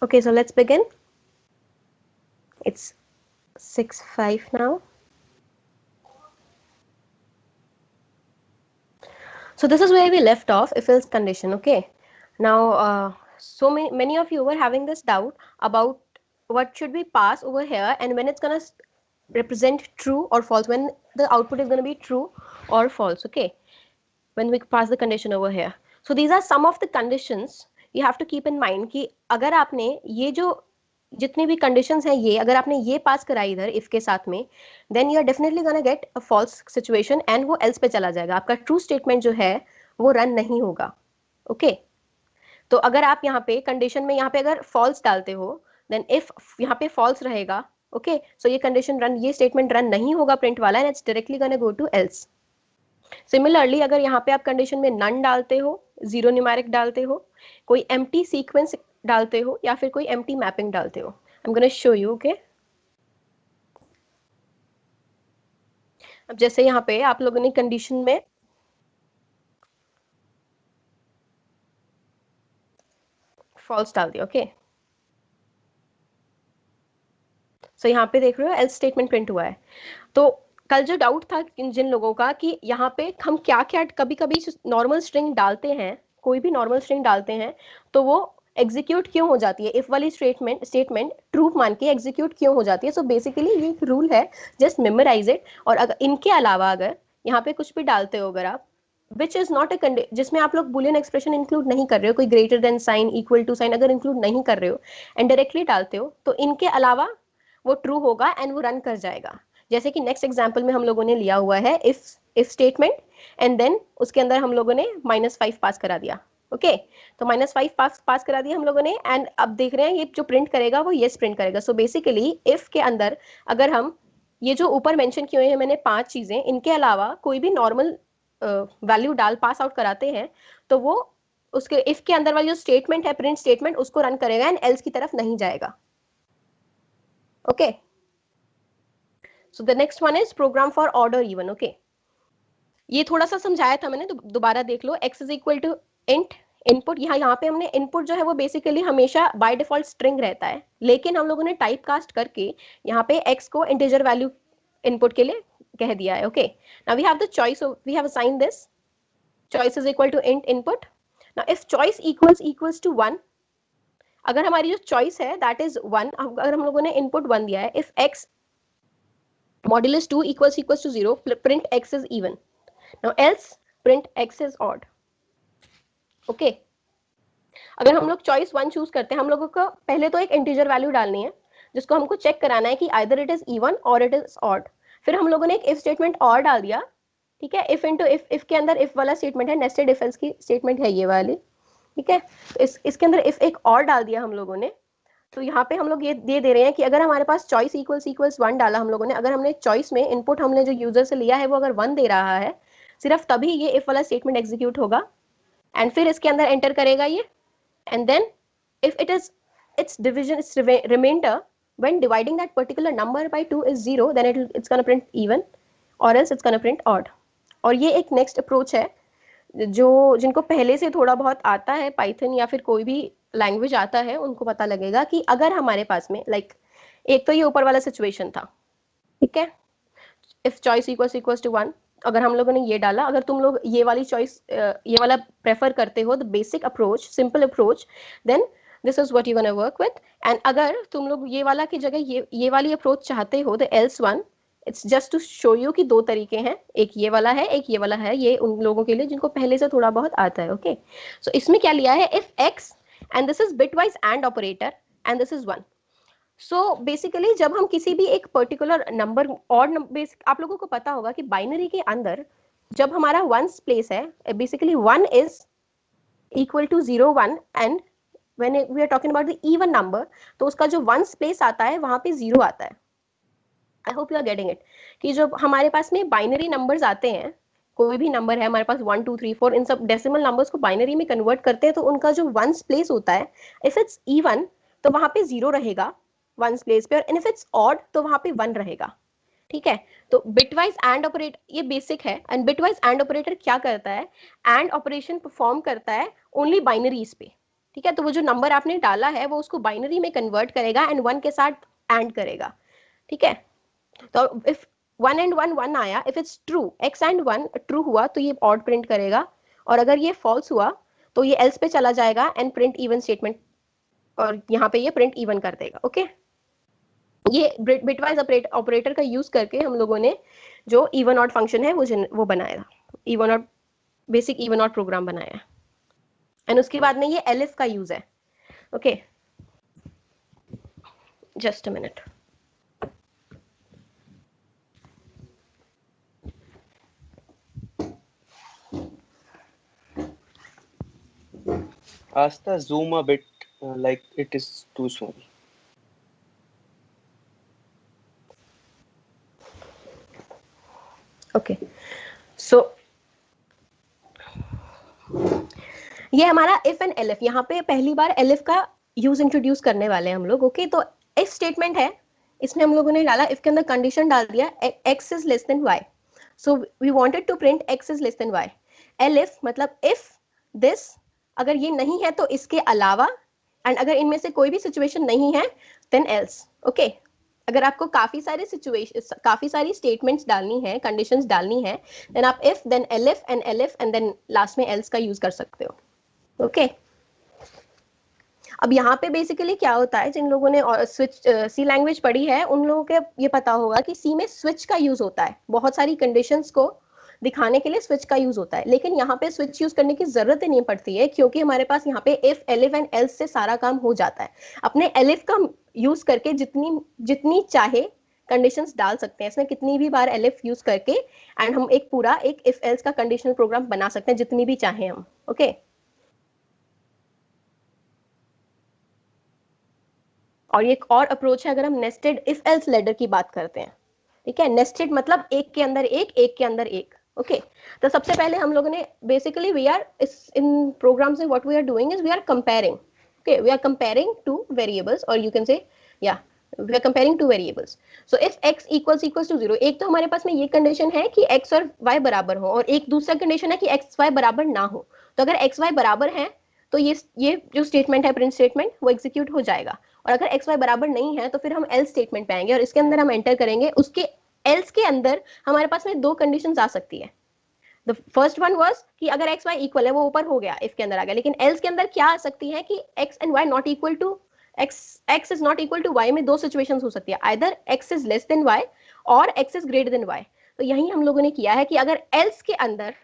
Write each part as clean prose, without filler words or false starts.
Okay, so let's begin. It's 6:05 now. So this is where we left off, if else condition. Okay. Now, so many of you were having this doubt about what should we pass over here and when it's gonna represent true or false, when the output is gonna be true or false. Okay. When we pass the condition over here. So these are some of the conditions you have to keep in mind कि अगर आपने ये जो जितनी भी conditions हैं ये अगर आपने ये पास करा इधर इफ के साथ में then you are definitely gonna get a false situation and वो एल्स पे चला जाएगा, आपका ट्रू स्टेटमेंट जो है वो रन नहीं होगा. ओके तो अगर आप यहाँ पे कंडीशन में यहाँ पे अगर फॉल्स डालते हो देन इफ यहाँ पे फॉल्स रहेगा. ओके सो ये कंडीशन रन ये स्टेटमेंट रन नहीं होगा प्रिंट वाला and it's directly gonna go to else. Similarly अगर यहाँ पे आप कंडीशन में नन डालते हो, जीरो न्यूमेरिक डालते हो, कोई एम्प्टी सीक्वेंस डालते हो या फिर कोई एम्प्टी मैपिंग डालते हो, I am gonna show you. Okay अब जैसे यहाँ पे आप लोगों ने कंडीशन में फॉल्स डाल दिया. ओके सो यहाँ पे देख रहे हो एल्स स्टेटमेंट प्रिंट हुआ है. तो कल जो डाउट था जिन लोगों का कि यहाँ पे हम क्या क्या कभी कभी नॉर्मल स्ट्रिंग डालते हैं, कोई भी नॉर्मल स्ट्रिंग डालते हैं तो वो एग्जीक्यूट क्यों हो जाती है, इफ वाली स्टेटमेंट ट्रू मान के एग्जीक्यूट क्यों हो जाती है. सो बेसिकली ये एक रूल है, जस्ट मेमोराइज इट. और अगर इनके अलावा अगर यहाँ पे कुछ भी डालते हो अगर आप विच इज नॉट अ जिसमें आप लोग बुलियन एक्सप्रेशन इंक्लूड नहीं कर रहे हो, कोई greater than sign equal to sign अगर इंक्लूड नहीं कर रहे हो एंड डायरेक्टली डालते हो तो इनके अलावा वो ट्रू होगा एंड वो रन कर जाएगा. जैसे कि नेक्स्ट एग्जाम्पल में हम लोगों ने लिया हुआ है इफ स्टेटमेंट एंड देन उसके अंदर हम लोगों ने -5 पास करा दिया. ओके तो -5 पास करा दिया हम लोगों ने एंड अब देख रहे हैं ये जो प्रिंट करेगा वो येस प्रिंट करेगा. सो बेसिकली इफ के अंदर अगर हम ये जो ऊपर मेंशन किए हैं मैंने 5 चीजें, इनके अलावा कोई भी नॉर्मल वैल्यू डाल पास आउट कराते हैं तो वो उसके इफ के अंदर वाली जो स्टेटमेंट है प्रिंट स्टेटमेंट उसको रन करेगा एंड एल्स की तरफ नहीं जाएगा. Okay so the next one is program for order even. Okay ये थोड़ा सा समझाया था मैंने, दोबारा देख लो. x is equal to int input. यहाँ पे हमने इनपुट जो है वो बेसिकली हमेशा बाय डिफॉल्ट स्ट्रिंग रहता है, लेकिन हम लोगों ने टाइप कास्ट करके यहाँ पे x को इंटीजर वैल्यू इनपुट के लिए कह दिया है. Okay now we have the choice, we have assign this choice is equal to int input. Now if choice equals to 1, अगर हमारी जो चॉइस है दैट इज 1, अगर हम लोगों ने इनपुट 1 दिया है, if x modulus 2 equals to 0, print x is even. Now else print x is odd. Okay. अगर हम लोग चॉइस 1 चूज करते हैं, हम लोगों को पहले तो एक इंटीजर वैल्यू डालनी है जिसको हमको चेक कराना है कि आइदर इट इज इवन और इट इज ऑड. फिर हम लोगों ने एक इफ स्टेटमेंट और डाल दिया. ठीक है इफ इनटू इफ के अंदर इफ वाला स्टेटमेंट है, नेस्टेड इफ एल्स की स्टेटमेंट है ये वाली. ठीक है तो इसके अंदर इफ एक और डाल दिया हम लोगों ने. तो यहाँ पे हम लोग ये दे रहे हैं कि अगर हमारे पास चॉइस इक्वल्स 1 डाला हम लोगों ने, अगर हमने चॉइस में इनपुट हमने जो यूजर से लिया है वो अगर 1 दे रहा है, सिर्फ तभी ये इफ वाला स्टेटमेंट एग्जीक्यूट होगा एंड फिर इसके अंदर एंटर करेगा ये and then if it is its division its remainder when dividing that particular number by 2 is 0, then it's going to print even or else it's going to print odd. और ये एक next approach है जो जिनको पहले से थोड़ा बहुत आता है पाइथन या फिर कोई भी लैंग्वेज आता है उनको पता लगेगा कि अगर हमारे पास में एक तो ये ऊपर वाला सिचुएशन था. ठीक है इफ चॉइस इक्वल्स टू 1, अगर हम लोगों ने ये डाला, अगर तुम लोग ये वाली चॉइस ये वाला प्रेफर करते हो the basic approach simple approach, then this is what you gonna work with. And अगर तुम लोग ये वाला की जगह ये वाली अप्रोच चाहते हो the else one, it's just to show you कि 2 तरीके हैं, एक ये वाला है एक ये वाला है. ये उन लोगों के लिए जिनको पहले से थोड़ा बहुत आता है. ओके सो इसमें क्या लिया है, if x and this is bitwise and operator and this is 1. So basically जब हम किसी भी एक पर्टिकुलर नंबर और आप लोगों को पता होगा कि बाइनरी के अंदर जब हमारा वंस प्लेस है, basically 1 is equal to 0 1 and when we are talking about the even number तो उसका जो वंस प्लेस आता है वहां पे 0 आता है. I hope you are getting it कि जब हमारे पास में बाइनरी नंबर्स आते हैं, कोई भी नंबर है हमारे पास 1 2 3 4, इन सब डेसिमल नंबर्स को बाइनरी में कन्वर्ट करते हैं तो उनका जो वंस प्लेस होता है, इफ इट्स इवन तो वहां पे 0 रहेगा वंस प्लेस पे, और इफ इट्स ऑड तो वहां पे 1 रहेगा. ठीक है तो बिटवाइज एंड ऑपरेटर ये बेसिक है. एंड बिटवाइज एंड ऑपरेटर क्या करता है, एंड ऑपरेशन परफॉर्म करता है ओनली बाइनरीज पे. ठीक है, तो वो जो नंबर आपने डाला है वो उसको बाइनरी में कन्वर्ट करेगा एंड 1 के साथ एंड करेगा। ठीक है, तो इफ 1 एंड 1 1 आया, if it's true, x and 1 true हुआ तो ये ऑड प्रिंट करेगा, और अगर ये फॉल्स हुआ तो ये एल्स पे चला जाएगा एंड प्रिंट इवन स्टेटमेंट, और यहाँ पे ये प्रिंट इवन कर देगा। ओके, ये बिटवाइज ऑपरेटर का यूज करके हम लोगों ने जो इवन ऑड फंक्शन है वो बनाया, even odd, basic even odd program बनाया, एंड उसके बाद में ये एलिफ का यूज है। Okay, just a minute. Asta, zoom a bit, like it is too small. Okay, सो ये हमारा इफ एंड एलिफ, यहाँ पे पहली बार एलिफ का यूज इंट्रोड्यूस करने वाले हैं हम लोग। ओके, तो इफ स्टेटमेंट है, इसमें हम लोगों ने डाला, इफ के अंदर कंडीशन डाल दिया x is less than y, so we wanted to print x is less than y। Elif मतलब इफ दिस, अगर ये नहीं है तो इसके अलावा, एंड अगर इनमें से कोई भी सिचुएशन नहीं है देन एल्स। ओके, अगर आपको काफी सारे सिचुएशन, काफी सारी स्टेटमेंट्स डालनी है, कंडीशंस डालनी है, देन आप if then elif and then last में एल्स का यूज कर सकते हो। ओके, अब यहाँ पे बेसिकली क्या होता है, जिन लोगों ने स्विच सी लैंग्वेज पढ़ी है उन लोगों के ये पता होगा कि सी में स्विच का यूज होता है, बहुत सारी कंडीशंस को दिखाने के लिए स्विच का यूज होता है, लेकिन यहाँ पे स्विच यूज करने की जरूरत ही नहीं पड़ती है, क्योंकि हमारे पास यहाँ पे इफ एलिफ एंड एल्स से सारा काम हो जाता है। अपने एलिफ का यूज करके जितनी जितनी चाहे कंडीशंस डाल सकते हैं, इसमें कितनी भी बार एलिफ यूज करके, एंड हम एक पूरा एक इफ एल्स का कंडीशनल प्रोग्राम बना सकते हैं जितनी भी चाहे हम। ओके, और ये एक और अप्रोच है अगर हम नेस्टेड इफ एल्स लैडर की बात करते हैं। ठीक है, नेस्टेड मतलब एक के अंदर एक, एक के अंदर एक। ओके, तो सबसे पहले हम लोगों ने basically we are in program से what we are doing is we are comparing. Okay, we are comparing two variables, और यू कैन से या we are comparing two variables. So if x equals to 0, एक तो हमारे पास में ये condition है कि x और y बराबर हो, और एक दूसरा कंडीशन है कि x y बराबर ना हो। तो अगर x y बराबर है तो ये जो स्टेटमेंट है, प्रिंट स्टेटमेंट, वो एग्जीक्यूट हो जाएगा, और अगर एक्स वाई बराबर नहीं है तो फिर हम एल्स स्टेटमेंट पे आएंगे, और इसके अंदर हम एंटर करेंगे, उसके एल्स के अंदर हमारे पास में दो कंडीशंस आ सकती है। द फर्स्ट वन वाज कि अगर एक्स वाई इक्वल है, वो ऊपर हो गया, इफ के अंदर आ गया, लेकिन एल्स के अंदर क्या आ सकती है कि X and Y not equal to X is not equal to Y में दो सिचुएशंस हो सकती है, either X is less than Y or X is greater than Y. तो यही हम लोगों ने किया है कि अगर एल्स के अंदर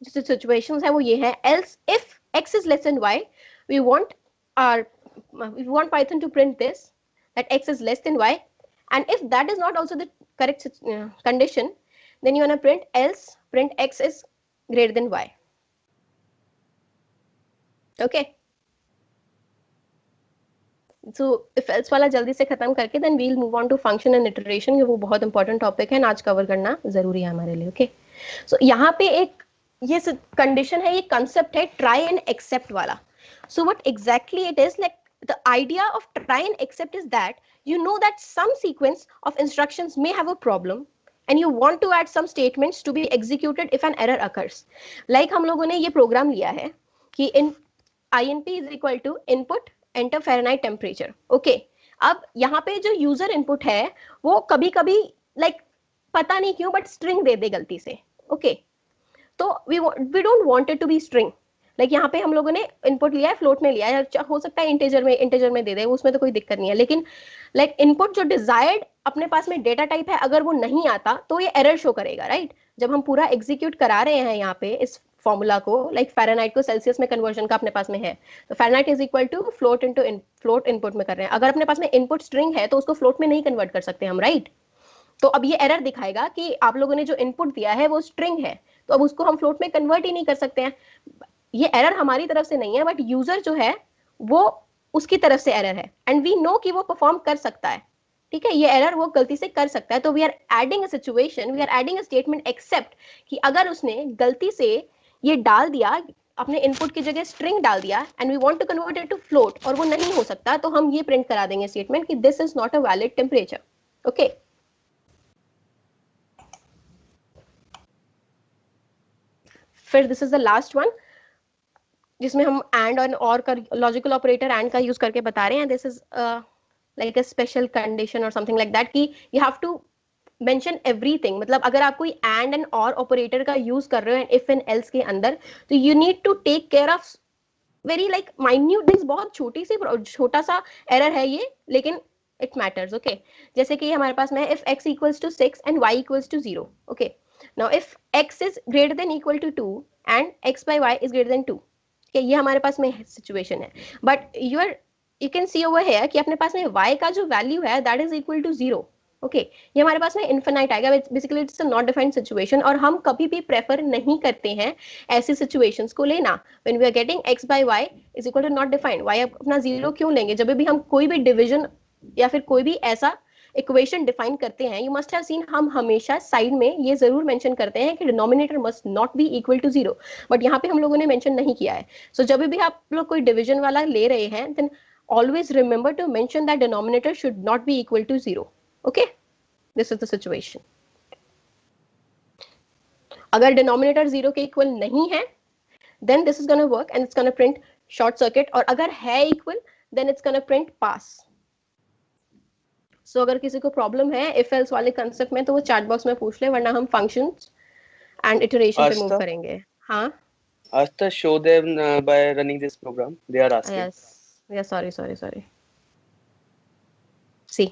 जो सिचुएशंस है वो ये है, else if x is less than y, we want our we want Python to print this, that x is less than y, and if that is not also the correct condition, then you want to print else, print x is greater than y. Okay, so if else वाला जल्दी से खत्म करके then we'll move on to function and iteration, ये वो बहुत important topic है, आज कवर करना जरूरी है हमारे लिए। okay, so यहाँ पे एक ये कंडीशन है, ये कंसेप्ट है try and accept वाला। So what exactly it is, like the idea of try and accept is that you know that some sequence of instructions may have a problem and you want to add some statements to be executed if an error occurs. Like हम लोगों ने ये programme लिया है कि in INP is equal to input enter Fahrenheit temperature. Okay, अब यहाँ पे जो यूजर इनपुट है वो कभी कभी लाइक पता नहीं क्यों बट स्ट्रिंग दे दे गलती से। ओके, तो we don't want it to be string, like यहाँ पे हम लोगों ने इनपुट लिया है, फ्लोट में लिया है, हो सकता है इंटीजर में दे दे, उसमें तो कोई दिक्कत नहीं है, लेकिन लाइक इनपुट जो डिजायर्ड अपने पास में डेटा टाइप है अगर वो नहीं आता तो ये एरर शो करेगा, राइट? जब हम पूरा एग्जीक्यूट करा रहे हैं यहाँ पे इस फॉर्मूला को, लाइक फ़ारेनहाइट को सेल्सियस में कन्वर्जन का अपने पास में है, तो Fahrenheit is equal to float into float input में कर रहे हैं, अगर अपने पास में इनपुट स्ट्रिंग है तो उसको फ्लोट में नहीं कन्वर्ट कर सकते हम, राइट? तो अब ये एरर दिखाएगा कि आप लोगों ने जो इनपुट दिया है वो स्ट्रिंग है, तो अब उसको हम फ्लोट में कन्वर्ट ही नहीं कर सकते हैं। ये एरर हमारी तरफ से नहीं है, बट यूजर जो है वो उसकी तरफ से एरर है, एंड वी नो कि वो परफॉर्म कर सकता है। ठीक है, ये एरर वो गलती से कर सकता है, तो we are adding a situation, we are adding a statement except कि अगर उसने गलती से ये डाल दिया, अपने इनपुट की जगह स्ट्रिंग डाल दिया, and we want to convert it to float और वो नहीं हो सकता, तो हम ये प्रिंट करा देंगे स्टेटमेंट कि this is not a valid temperature. Okay, फिर this is the last one, जिसमें हम एंड और का लॉजिकल ऑपरेटर एंड का यूज करके बता रहे हैं. This is like a special condition or something like that कि you have to mention everything. मतलब अगर आप कोई एंड और ऑपरेटर का यूज कर रहे हो इफ एंड एल्स के अंदर, तो you need to take care of very like minute things. बहुत छोटा सा एरर है ये, लेकिन इट मैटर्स. ओके, जैसे कि हमारे पास में if x equals to 6 and y equals to 0. Okay, now if x is greater than equal to 2 and x by y is greater than 2. okay, ये हमारे पास में सिचुएशन है. But you can see over here कि अपने पास में y का जो वैल्यू है that is equal to 0. Okay, ये हमारे पास में इन्फिनाइट आएगा. Basically it's a not defined situation, और हम कभी भी प्रेफर नहीं करते हैं ऐसी सिचुएशंस को लेना. When we are getting x by y is equal to not defined, y अपना 0 क्यों लेंगे? जब भी हम कोई भी डिवीजन या फिर कोई भी ऐसा इक्वेशन डिफाइन करते हैं, यू मस्ट हैव सीन, हम हमेशा साइड में ये जरूर मेंशन करते हैं कि denominator must not be equal to 0. But यहाँ पे हम लोगों ने मेंशन नहीं किया है. सो जब भी आप लोग कोई डिवीजन वाला ले रहे हैं, then always remember to mention that denominator should not be equal to 0. Okay, this is the situation. अगर डिनोमिनेटर 0 के इक्वल नहीं है, then this is going to work and it's going to print short circuit. और अगर है equal, then it's going to print pass. So अगर किसी को प्रॉब्लम है इफ एल्स वाले कंसेप्ट में, तो वो चैट बॉक्स में पूछ ले, वरना हम फंक्शंस एंड इटरेशन पे मूव Asta, करेंगे. हाँ, Asta, show them by running this program. They are asking. Yes yes, sorry. See,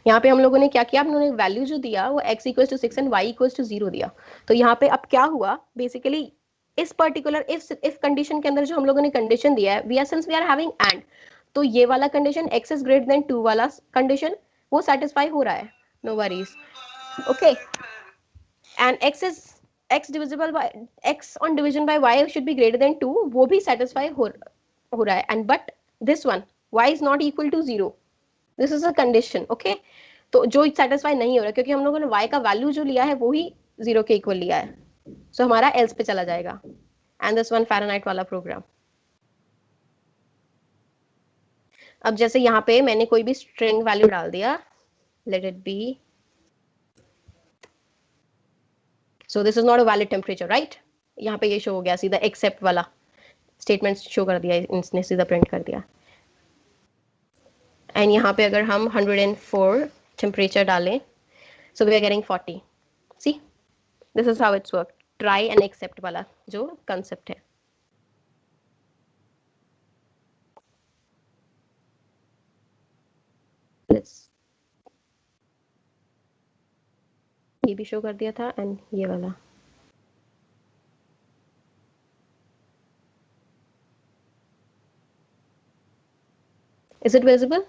यहाँ पे हम लोगों ने क्या किया, हम लोगों ने वैल्यू जो दिया वो x equals to 6 and y equals to 0 दिया. तो यहाँ पे अब क्या हुआ बेसिकली, इस पर्टिकुलर इफ कंडीशन के अंदर जो हम लोगों ने कंडीशन दिया है, we are since we are having and, तो ये वाला condition x is greater than 2 वाला कंडीशन वो सेटिस्फाई हो रहा है. No worries. Okay, and x divisible by x on division by y should be greater than 2, वो भी सेटिस्फाई हो रहा है. And but this one y is not equal to 0, this is a condition. Okay, तो जो satisfy नहीं हो रहा, क्योंकि हम लोगों ने y का वैल्यू जो लिया है वो ही 0 के इक्वल लिया है. सो हमारा एल्स पे चला जाएगा. एंड दिस वन फ़ारेनहाइट वाला प्रोग्राम. अब जैसे यहाँ पे मैंने कोई भी स्ट्रिंग वैल्यू डाल दिया, late it B, so this is not a valid temperature, right? यहाँ पे ये शो हो गया सीधा, एक्सेप्ट वाला स्टेटमेंट शो कर दिया, इसने सीधा प्रिंट कर दिया. एंड यहाँ पे अगर हम 104 टेम्परेचर डालें, so we are getting 40. See, this is how it's work. Try and except वाला जो कंसेप्ट है. ये भी शो कर दिया था एंड ये वाला. Is it visible?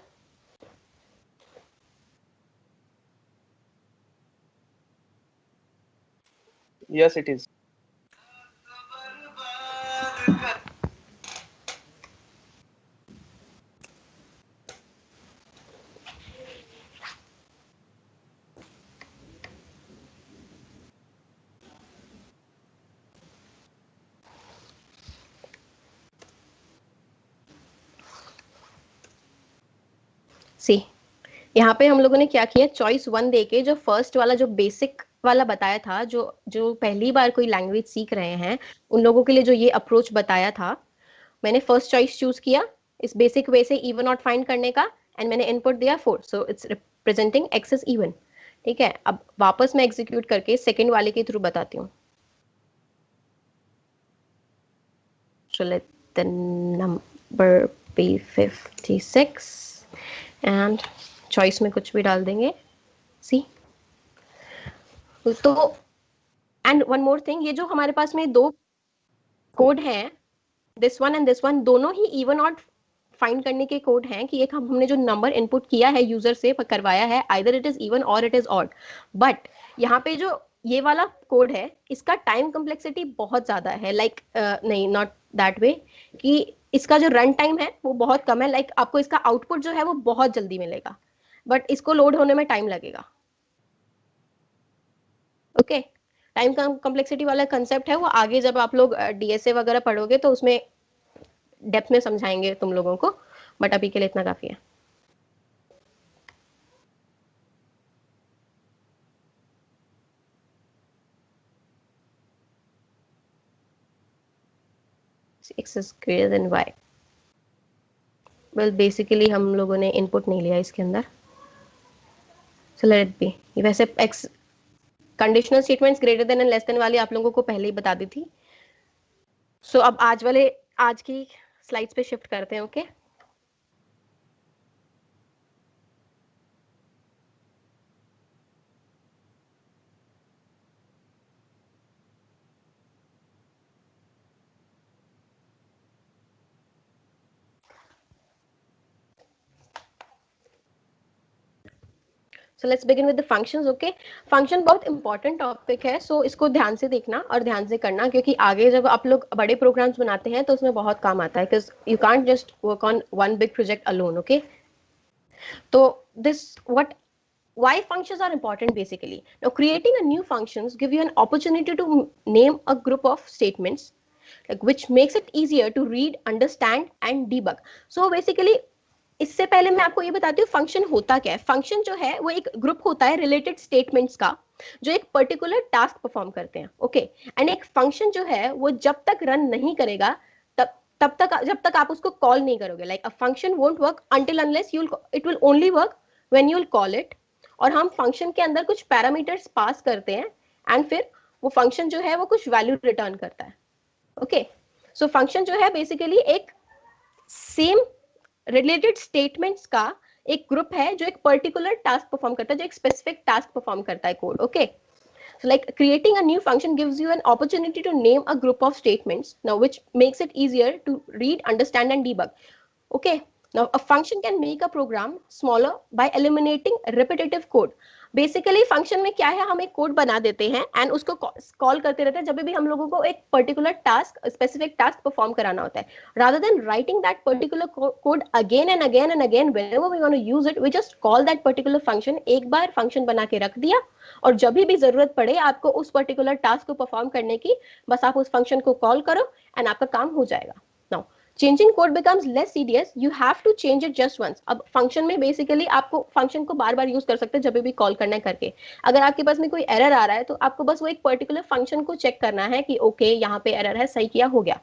Yes, it is. सी, यहाँ पे हम लोगों ने क्या किया, चॉइस 1 देके जो फर्स्ट वाला जो बेसिक वाला बताया था, जो जो पहली बार कोई लैंग्वेज सीख रहे हैं उन लोगों के लिए जो ये अप्रोच बताया था, मैंने फर्स्ट चॉइस चूज किया इस बेसिक वे से इवन नॉट फाइंड करने का, एंड मैंने इनपुट दिया 4, so it's representing x is even. ठीक है, अब वापस मैं एग्जीक्यूट करके सेकेंड वाले के थ्रू बताती हूँ. So let the number be 56 and choice में कुछ भी डाल देंगे. सी, तो एंड वन मोर थिंग, ये जो हमारे पास में दो कोड हैं, this one and this one, दोनों ही इवन ऑट फाइंड करने के कोड हैं कि एक हमने जो नंबर इनपुट किया है यूजर से करवाया है, आइदर इट इज इवन और इट इज ऑड. बट यहाँ पे जो ये वाला कोड है, इसका टाइम कम्प्लेक्सिटी बहुत ज्यादा है. लाइक नहीं, नॉट दैट वे, कि इसका जो रन टाइम है वो बहुत कम है. लाइक आपको इसका आउटपुट जो है वो बहुत जल्दी मिलेगा, बट इसको लोड होने में टाइम लगेगा. ओके, टाइम कम्प्लेक्सिटी वाला कंसेप्ट है वो आगे जब आप लोग डीएसए वगैरह पढ़ोगे तो उसमें डेप्थ में समझाएंगे तुम लोगों को, बट अभी के लिए इतना काफी है. x is greater than y. Well basically हम लोगों ने इनपुट नहीं लिया इसके अंदर, सो लेट इट बी. ये वैसे x conditional statements greater than and less than वाली आप लोगों को पहले ही बता दी थी. सो अब आज की स्लाइड्स पे शिफ्ट करते हैं. Okay so let's begin with the functions. Okay, function बहुत इंपॉर्टेंट टॉपिक है, सो इसको ध्यान से देखना और ध्यान से करना, क्योंकि आगे जब आप लोग बड़े प्रोग्राम्स बनाते हैं तो उसमें बहुत काम आता है, because you can't just work on one big project alone. Okay, तो this what why functions are important basically. Now creating a new functions give you an opportunity to name a group of statements, like which makes it easier to read, understand and debug. So basically इससे पहले मैं आपको ये बताती हूँ function होता क्या है. फंक्शन जो है वो एक ग्रुप होता है रिलेटेड स्टेटमेंट्स का, जो एक पर्टिकुलर टास्क परफॉर्म करते हैं. ओके, एंड एक फंक्शन जो है वो जब तक रन नहीं करेगा जब तक आप उसको कॉल नहीं करोगे. Like a function won't work until unless it will only work when you will call it. और हम फंक्शन के अंदर कुछ पैरामीटर्स पास करते हैं एंड फिर वो फंक्शन जो है वो कुछ वैल्यू रिटर्न करता है. ओके, सो फंक्शन जो है बेसिकली एक सेम रिलेटेड स्टेटमेंट्स का एक ग्रुप है जो एक पर्टिकुलर टास्क परफॉर्म करता है, जो एक स्पेसिफिक टास्क परफॉर्म करता है code. Okay, so like creating a new function gives you an opportunity to name a group of statements, now which makes it easier to read, understand and debug. Okay, now a function can make a program smaller by eliminating repetitive code. Basically function में क्या है, हम एक code बना देते हैं and उसको call करते रहते हैं जब भी हम लोगों को एक particular task, specific task perform कराना होता है. Rather than writing that particular code again and again and again whenever we want to use it, we just call that particular function. एक बार फंक्शन बना के रख दिया और जब भी जरूरत पड़े आपको उस पर्टिकुलर टास्क को परफॉर्म करने की, बस आप उस फंक्शन को कॉल करो एंड आपका काम हो जाएगा. Now changing code becomes less serious, you have to change it just once. अब फंक्शन में बेसिकली आपको फंक्शन को बार बार यूज कर सकते हैं जब भी कॉल करना है करके. अगर आपके पास में कोई एरर आ रहा है तो आपको बस वो एक पर्टिकुलर फंक्शन को चेक करना है कि ओके यहाँ पे एरर है, सही किया, हो गया.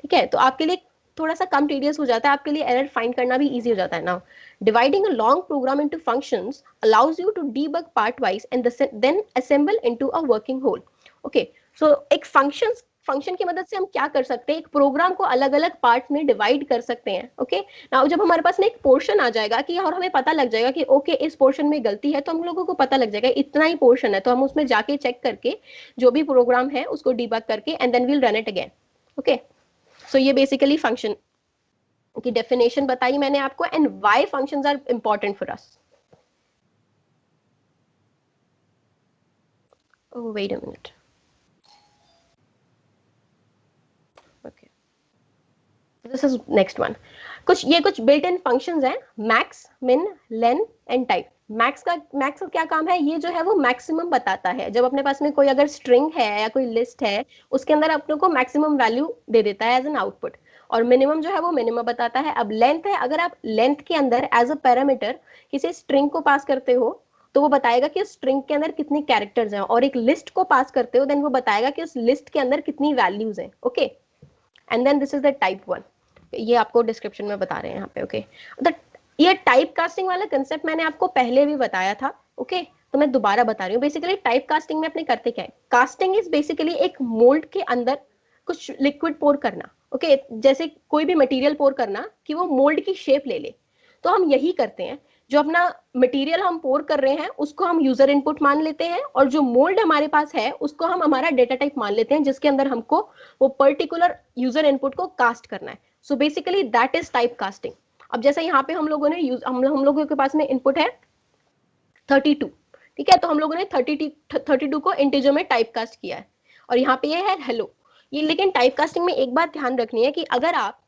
ठीक है, तो आपके लिए थोड़ा सा कम टीडियस हो जाता है, आपके लिए एरर फाइंड करना भी इजी हो जाता है. Now dividing a long program into functions allows you to debug part wise and then assemble into a working whole. Okay, so एक फंक्शन की मदद से हम क्या कर सकते हैं, एक प्रोग्राम को अलग अलग पार्ट्स में डिवाइड कर सकते हैं. ओके, नाउ जब हमारे पास में एक पोर्शन आ जाएगा कि और हमें पता लग जाएगा कि ओके इस पोर्शन में गलती है, तो हम लोगों को पता लग जाएगा इतना ही पोर्शन है, तो हम उसमें जाके चेक करके जो भी प्रोग्राम है उसको डिबग करके and then we'll run it again. Okay, सो ये बेसिकली फंक्शन की डेफिनेशन बताई मैंने आपको and why functions are important for us. Oh wait a minute. Okay, this is next one. कुछ बिल्ट इन फंक्शंस हैं, max, min, len and type. Max का क्या काम है, ये जो है वो मैक्सिमम बताता है. जब अपने पास में कोई अगर स्ट्रिंग है या कोई लिस्ट है उसके अंदर अपने को मैक्सिमम वैल्यू दे देता है एज एन आउटपुट, और मिनिमम जो है वो मिनिमम बताता है. अब लेंथ है, अगर आप लेंथ के अंदर एज अ पैरामीटर किसी स्ट्रिंग को पास करते हो तो वो बताएगा कि उस स्ट्रिंग के अंदर कितनी कैरेक्टर्स हैं, और एक लिस्ट को पास करते हो देन वो बताएगा कि उस लिस्ट के अंदर कितनी वैल्यूज हैं. Okay, and then this is the type 1. ये आपको डिस्क्रिप्शन में बता रहे हैं यहाँ पे. ओके, ये टाइप कास्टिंग वाला कंसेप्ट मैंने आपको पहले भी बताया था. ओके, तो मैं दोबारा बता रही हूँ. बेसिकली टाइप कास्टिंग में अपने करते क्या है, कास्टिंग इज बेसिकली एक मोल्ड के अंदर कुछ लिक्विड पोर करना. ओके, जैसे कोई भी मटेरियल पोर करना कि वो मोल्ड की शेप ले ले, तो हम यही करते हैं. जो अपना मटेरियल हम पोर कर रहे हैं उसको हम यूजर इनपुट मान लेते हैं, और जो मोल्ड हमारे पास है उसको हम हमारा डेटा टाइप मान लेते हैं जिसके अंदर हमको वो पर्टिकुलर यूजर इनपुट को कास्ट करना है. So basically that is type casting. अब जैसे यहाँ पे हम लोगों के पास में इनपुट है 32. ठीक है, तो हम लोगों ने 32 को इंटीजर में टाइप कास्ट किया है, और यहाँ पे ये है हेलो. ये लेकिन टाइप कास्टिंग में एक बात ध्यान रखनी है कि अगर आप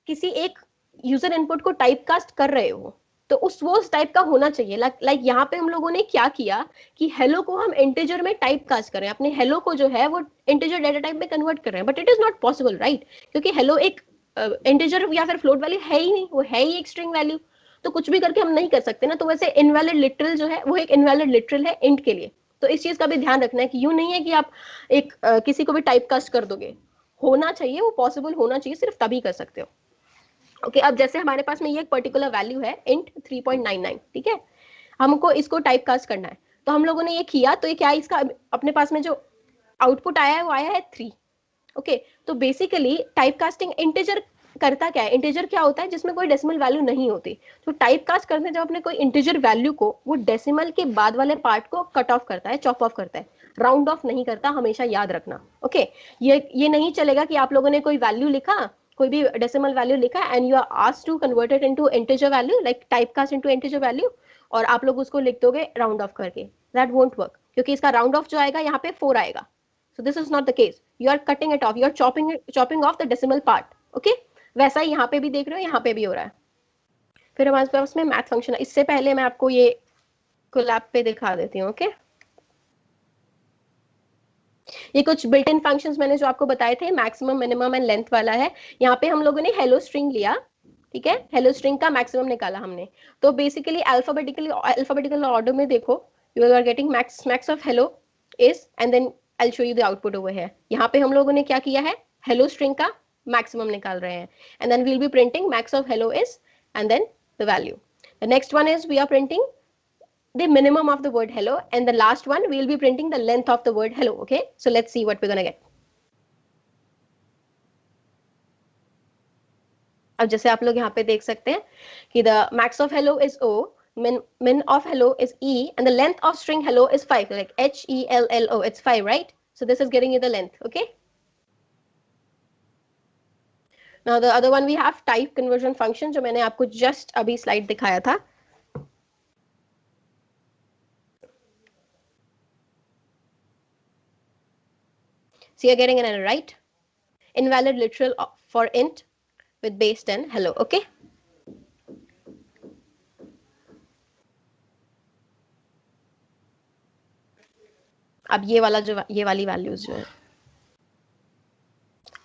किसी एक यूजर इनपुट को टाइप कास्ट कर रहे हो तो उस टाइप का होना चाहिए. लाइक यहाँ पे हम लोगों ने क्या किया कि हेलो को हम इंटीजर में टाइप कास्ट कर रहे हैं, अपने हेलो को जो है वो इंटीजर डेटा टाइप में कन्वर्ट कर रहे हैं, but it is not possible, right, क्योंकि हेलो एक इंटीजर या फिर फ्लोट वैल्यू है ही नहीं, वो है ही एक स्ट्रिंग वैल्यू. तो कुछ भी करके हम नहीं कर सकते ना. तो वैसे इनवैलिड लिटरल जो है वो एक इनवैलिड लिटरल है इंट के लिए. तो इस चीज का भी ध्यान रखना है कि यूं नहीं है कि आप एक किसी को भी टाइप कास्ट कर दोगे. होना चाहिए, वो पॉसिबल होना चाहिए, सिर्फ तभी कर सकते हो। ओके, अब जैसे हमारे पास में ये एक पर्टिकुलर वैल्यू है int 3.99, ठीक है, हमको इसको टाइप कास्ट करना है, तो हम लोगों ने ये किया, तो ये क्या है, इसका अपने पास में जो आउटपुट आया है वो आया है 3। ओके, तो बेसिकली टाइप कास्टिंग इंटीजर करता क्या है, इंटीजर क्या होता है जिसमें कोई डेसिमल वैल्यू नहीं होती, तो टाइप कास्ट करते हैं जब अपने कोई इंटीजर वैल्यू को वो डेसिमल के बाद वाले पार्ट को कट ऑफ करता है, चॉप ऑफ करता है, राउंड ऑफ नहीं करता, हमेशा याद रखना। ओके, ये नहीं चलेगा कि आप लोगों ने कोई वैल्यू लिखा, कोई भी डेसिमल वैल्यू लिखा and you are asked to convert it into integer value, like type cast into integer value, और आप लोग उसको लिख दोगे राउंड ऑफ करके, दैट वोंट वर्क, क्योंकि इसका राउंड ऑफ जो आएगा यहाँ पे 4 आएगा। So this is not the case. You are cutting it off. You are chopping off the decimal part. Okay? वैसा ही यहाँ पे भी देख रहे हो, यहाँ पे भी हो रहा है। फिर हमारे पास में मैथ फंक्शन है, इससे पहले मैं आपको ये कोलैब पे दिखा देती हूँ। ओके, ये कुछ बिल्ट इन फंक्शंस मैंने जो आपको बताए थे, मैक्सिमम, मिनिमम एंड लेंथ वाला है। यहाँ पे हम लोगों ने हेलो स्ट्रिंग लिया, ठीक है, हेलो स्ट्रिंग का मैक्सिमम निकाला हमने, तो बेसिकली अल्फाबेटिकल ऑर्डर में देखो, you are getting max of hello is, and then I'll show you the output over here. यहाँ पे हम लोगों ने क्या किया है, hello string का maximum निकाल रहे हैं, and then we'll be printing max of hello is, and then the value. The next one is we are printing the minimum of the word hello, and the last one we'll be printing the length of the word hello. Okay, so let's see what we're gonna get. अब जैसे आप लोग यहाँ पे देख सकते हैं कि the max of hello is O, min of hello is E, and the length of string hello is 5, like HELLO, it's 5, right? So this is getting you the length. Okay, now the other one we have type conversion function, जो मैंने आपको just अभी slide दिखाया था। So you're getting an error, right? Invalid literal for int with base 10 hello. Okay, अब ये वाली values जो है,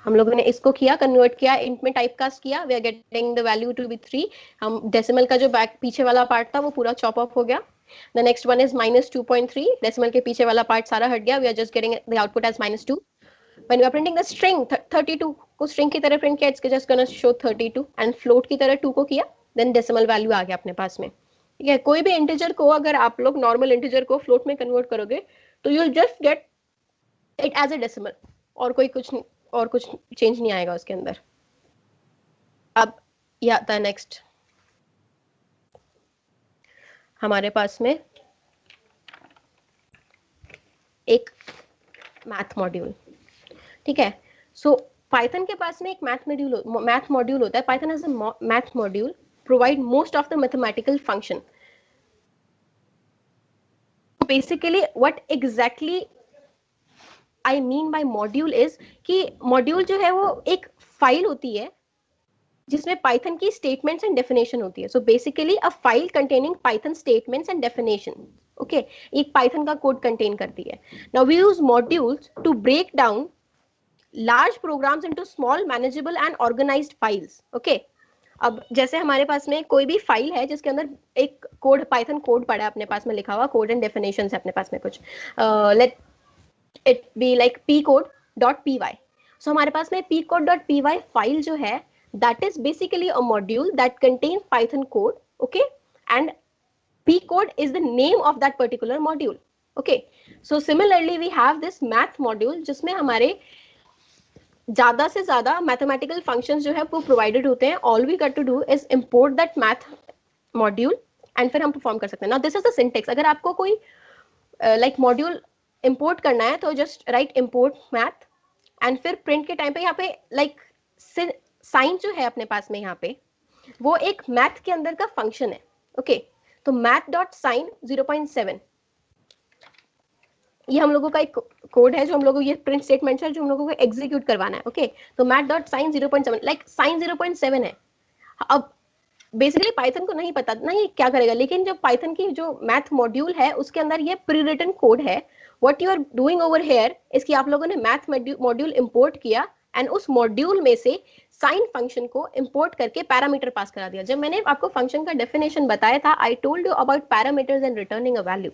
हम लोगों ने इसको किया, कन्वर्ट किया, इंट में टाइप कास्ट किया, we are getting the value to be 3। हम डेसिमल का जो बैक पीछे वाला पार्ट था वो पूरा चॉप ऑफ हो गया। The next one is -2.3, decimal के पीछे वाला पार्ट सारा हट गया, we are just getting the output as -2। When we are printing the string 32 को स्ट्रिंग की तरह प्रिंट किया, it's just gonna show 32, and float की तरह 2 को किया, देन डेसिमल वैल्यू आ गया अपने पास में। ठीक है, कोई भी इंटीजर को अगर आप लोग नॉर्मल इंटीजर को फ्लोट में कन्वर्ट करोगे तो you will just get it as a decimal, और कुछ चेंज नहीं आएगा उसके अंदर। अब ये आता है नेक्स्ट, हमारे पास में एक मैथ मॉड्यूल, ठीक है। सो पाइथन के पास में एक मैथ मॉड्यूल होता है। Python as a math module provide most of the mathematical function. Basically what exactly I mean by module is कि मॉड्यूल जो है वो एक फाइल होती है जिसमें पाइथन की स्टेटमेंट्स एंड डेफिनेशन होती है। So basically a file containing Python statements and definition, okay, एक पाइथन का कोड कंटेन करती है। Now we use modules to break down large programs into small manageable and organised files. Okay, अब जैसे हमारे पास में कोई भी फाइल है जिसके अंदर एक कोड, पाइथन कोड पड़ा है अपने पास में लिखा हुआ, कोड एंड डेफिनेशन है अपने पास में कुछ, late it be like pcode.py. So हमारे पास में pcode.py फाइल जो है, that is basically a module that contains Python code, okay, and pcode is the name of that particular module, okay. So similarly we have this math module जिसमें हमारे ज्यादा से ज्यादा मैथमेटिकल फंक्शंस जो है वो प्रोवाइडेड होते हैं। All we got to do is import that math module and फिर हम परफॉर्म कर सकते हैं। Now this is the syntax. अगर आपको कोई लाइक मॉड्यूल इंपोर्ट करना है तो just write import math, and फिर प्रिंट के टाइम पे यहाँ पे लाइक साइन जो है अपने पास में यहाँ पे वो एक मैथ के अंदर का फंक्शन है, ओके। तो मैथ डॉट साइन 0.7 ये हम लोगों का एक कोड है जो हम लोगों को, ये प्रिंट स्टेटमेंट है जो हम लोगों को एग्जीक्यूट करवाना है, ओके। तो math dot sine 0.7 like sine 0.7 है। अब बेसिकली पाइथन को नहीं पता ना ये क्या करेगा, लेकिन जब पाइथन की जो मैथ मॉड्यूल है उसके अंदर ये प्री रिटन कोड है। What you are doing over here is कि आप लोगों ने मैथ मॉड्यूल इंपोर्ट किया एंड उस मॉड्यूल में से साइन फंक्शन को इंपोर्ट करके पैरामीटर पास करा दिया। जब मैंने आपको फंक्शन का डेफिनेशन बताया था, I told you about parameters and returning a value.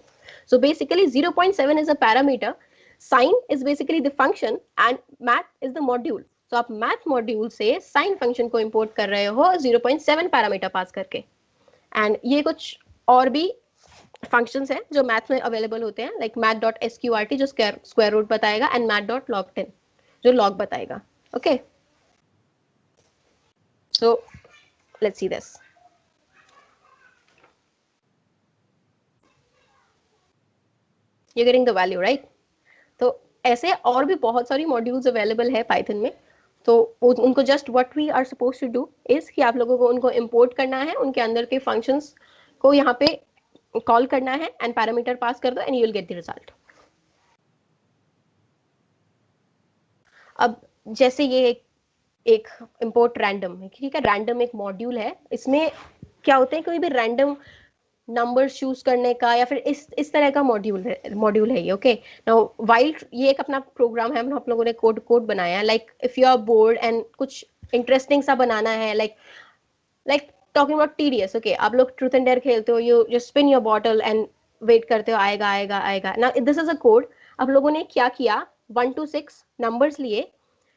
So basically 0.7 is a parameter sine is basically the function and math is the module. तो आप मैथ मॉड्यूल से साइन फंक्शन को इंपोर्ट कर रहे हो 0.7 पैरामीटर पास करके। And ये कुछ और भी फंक्शंस हैं जो मैथ में अवेलेबल होते हैं, लाइक math.sqrt जो स्क्वायर रूट बताएगा, एंड math.log10 जो लॉग बताएगा। Okay, so let's see this. You getting the value right? तो ऐसे और भी बहुत सारी मॉड्यूल्स अवेलेबल है पाइथन में। तो उनको just what we are suppose to do is कि आप लोगों को उनको इंपोर्ट करना है, उनके अंदर के फंक्शंस को यहाँ पे कॉल करना है एंड पैरामीटर पास कर दो and you will get the result. अब जैसे ये एक इंपोर्ट रैंडम है, ठीक है, रैंडम एक मॉड्यूल है, इसमें क्या होता है, कोई भी रैंडम नंबर चूज करने का या फिर इस तरह का मॉड्यूल है ये। ओके, नाउ वाइल ये एक अपना प्रोग्राम है, हम आप लोगों ने कोड बनाया है, like if you are bored and कुछ इंटरेस्टिंग सा बनाना है, like talking about TDS. Okay, आप लोग ट्रूथ एंड डेयर खेलते हो, you spin your bottle and wait करते हो आएगा आएगा आएगा। Now this is a code. आप लोगों ने क्या किया, 1 to 6 नंबर्स लिए,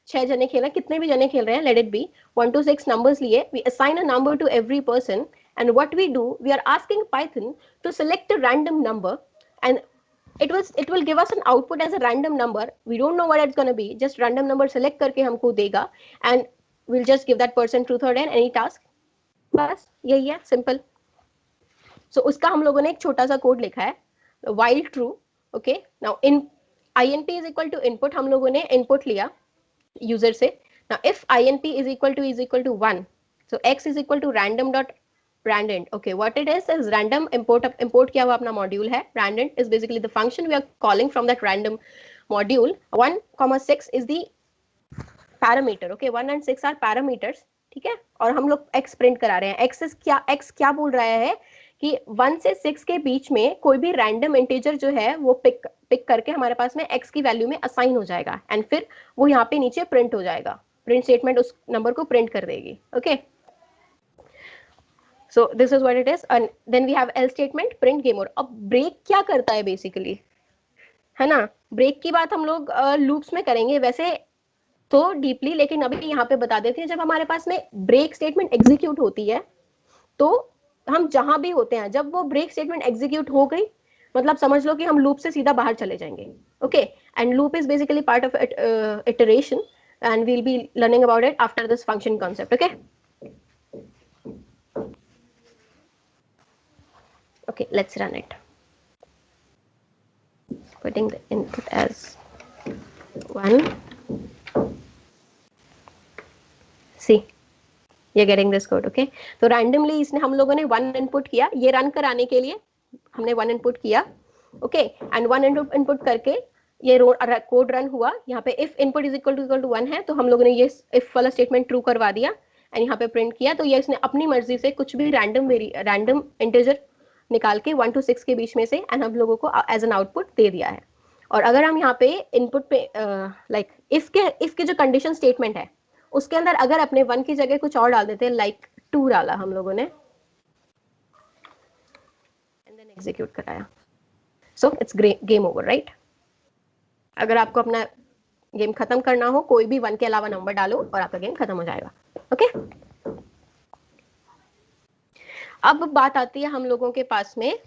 6 जने खेला, कितने भी जने खेल रहे हैं, let it be 1 to 6 numbers लिए, we assign a number to every person and what we do, we are asking Python to select a random number and it will give us an output as a random number. We don't know what it's going to be, just random number select करके हमको देगा and we'll just give that person truth or dare any task. बस यही है, simple. सो उसका हम लोगों ने एक छोटा सा कोड लिखा है, while true. okay, now in inp is equal to input, हम लोगों ने input लिया यूजर से। now if inp is equal to 1, so x is equal to random dot random. okay, what it is random import किया हुआ अपना module है। random is basically the function we are calling from that random module. 1,6 is the parameter. okay, 1 and 6 are parameters, ठीक है, और हम लोग x print करा रहे हैं। x क्या बोल रहा है कि 1 से 6 के बीच में कोई भी रैंडम इंटीजर जो है वो पिक करके हमारे पास में x की वैल्यू में असाइन हो जाएगा एंड फिर वो यहाँ पे नीचे प्रिंट हो जाएगा, प्रिंट स्टेटमेंट उस नंबर को प्रिंट कर देगी। Okay, so this is what it is, and then we have else statement, print game over। अब ब्रेक क्या करता है बेसिकली, है ना, ब्रेक की बात हम लोग लूप्स में करेंगे वैसे तो डीपली, लेकिन अभी यहाँ पे बता देते हैं, जब हमारे पास में ब्रेक स्टेटमेंट एग्जीक्यूट होती है तो हम जहां भी होते हैं, जब वो ब्रेक स्टेटमेंट एग्जीक्यूट हो गई मतलब समझ लो कि हम लूप से सीधा बाहर चले जाएंगे। Okay, and loop is basically part of iteration and we'll be learning about it after this function concept. Okay, okay, let's run it, putting the input as 1, see you're getting this code। okay, तो randomly इसने हम लोगों ने 1 input किया, ये run कराने के लिए हमने 1 इनपुट किया। ओके, एंड 1 इनपुट करके ये कोड रन हुआ। यहाँ पे if input is equal to 1 है तो हम लोगों ने ये if वाला स्टेटमेंट ट्रू करवा दिया एंड यहाँ पे प्रिंट किया। तो ये इसने अपनी मर्जी से कुछ भी रैंडम इंटीजर निकाल के 1 to 6 के बीच में से एंड हम लोगों को एज एन आउटपुट दे दिया है। और अगर हम यहाँ पे इनपुट पे लाइक इसके जो कंडीशन स्टेटमेंट है उसके अंदर अगर अपने 1 की जगह कुछ और डाल देते हैं, लाइक 2 डाला हम लोगों ने एंड देन एग्जीक्यूट कराया, so it's game over right. अगर आपको अपना गेम खत्म करना हो, कोई भी 1 के अलावा नंबर डालो और आपका गेम खत्म हो जाएगा। ओके, अब बात आती है हम लोगों के पास में,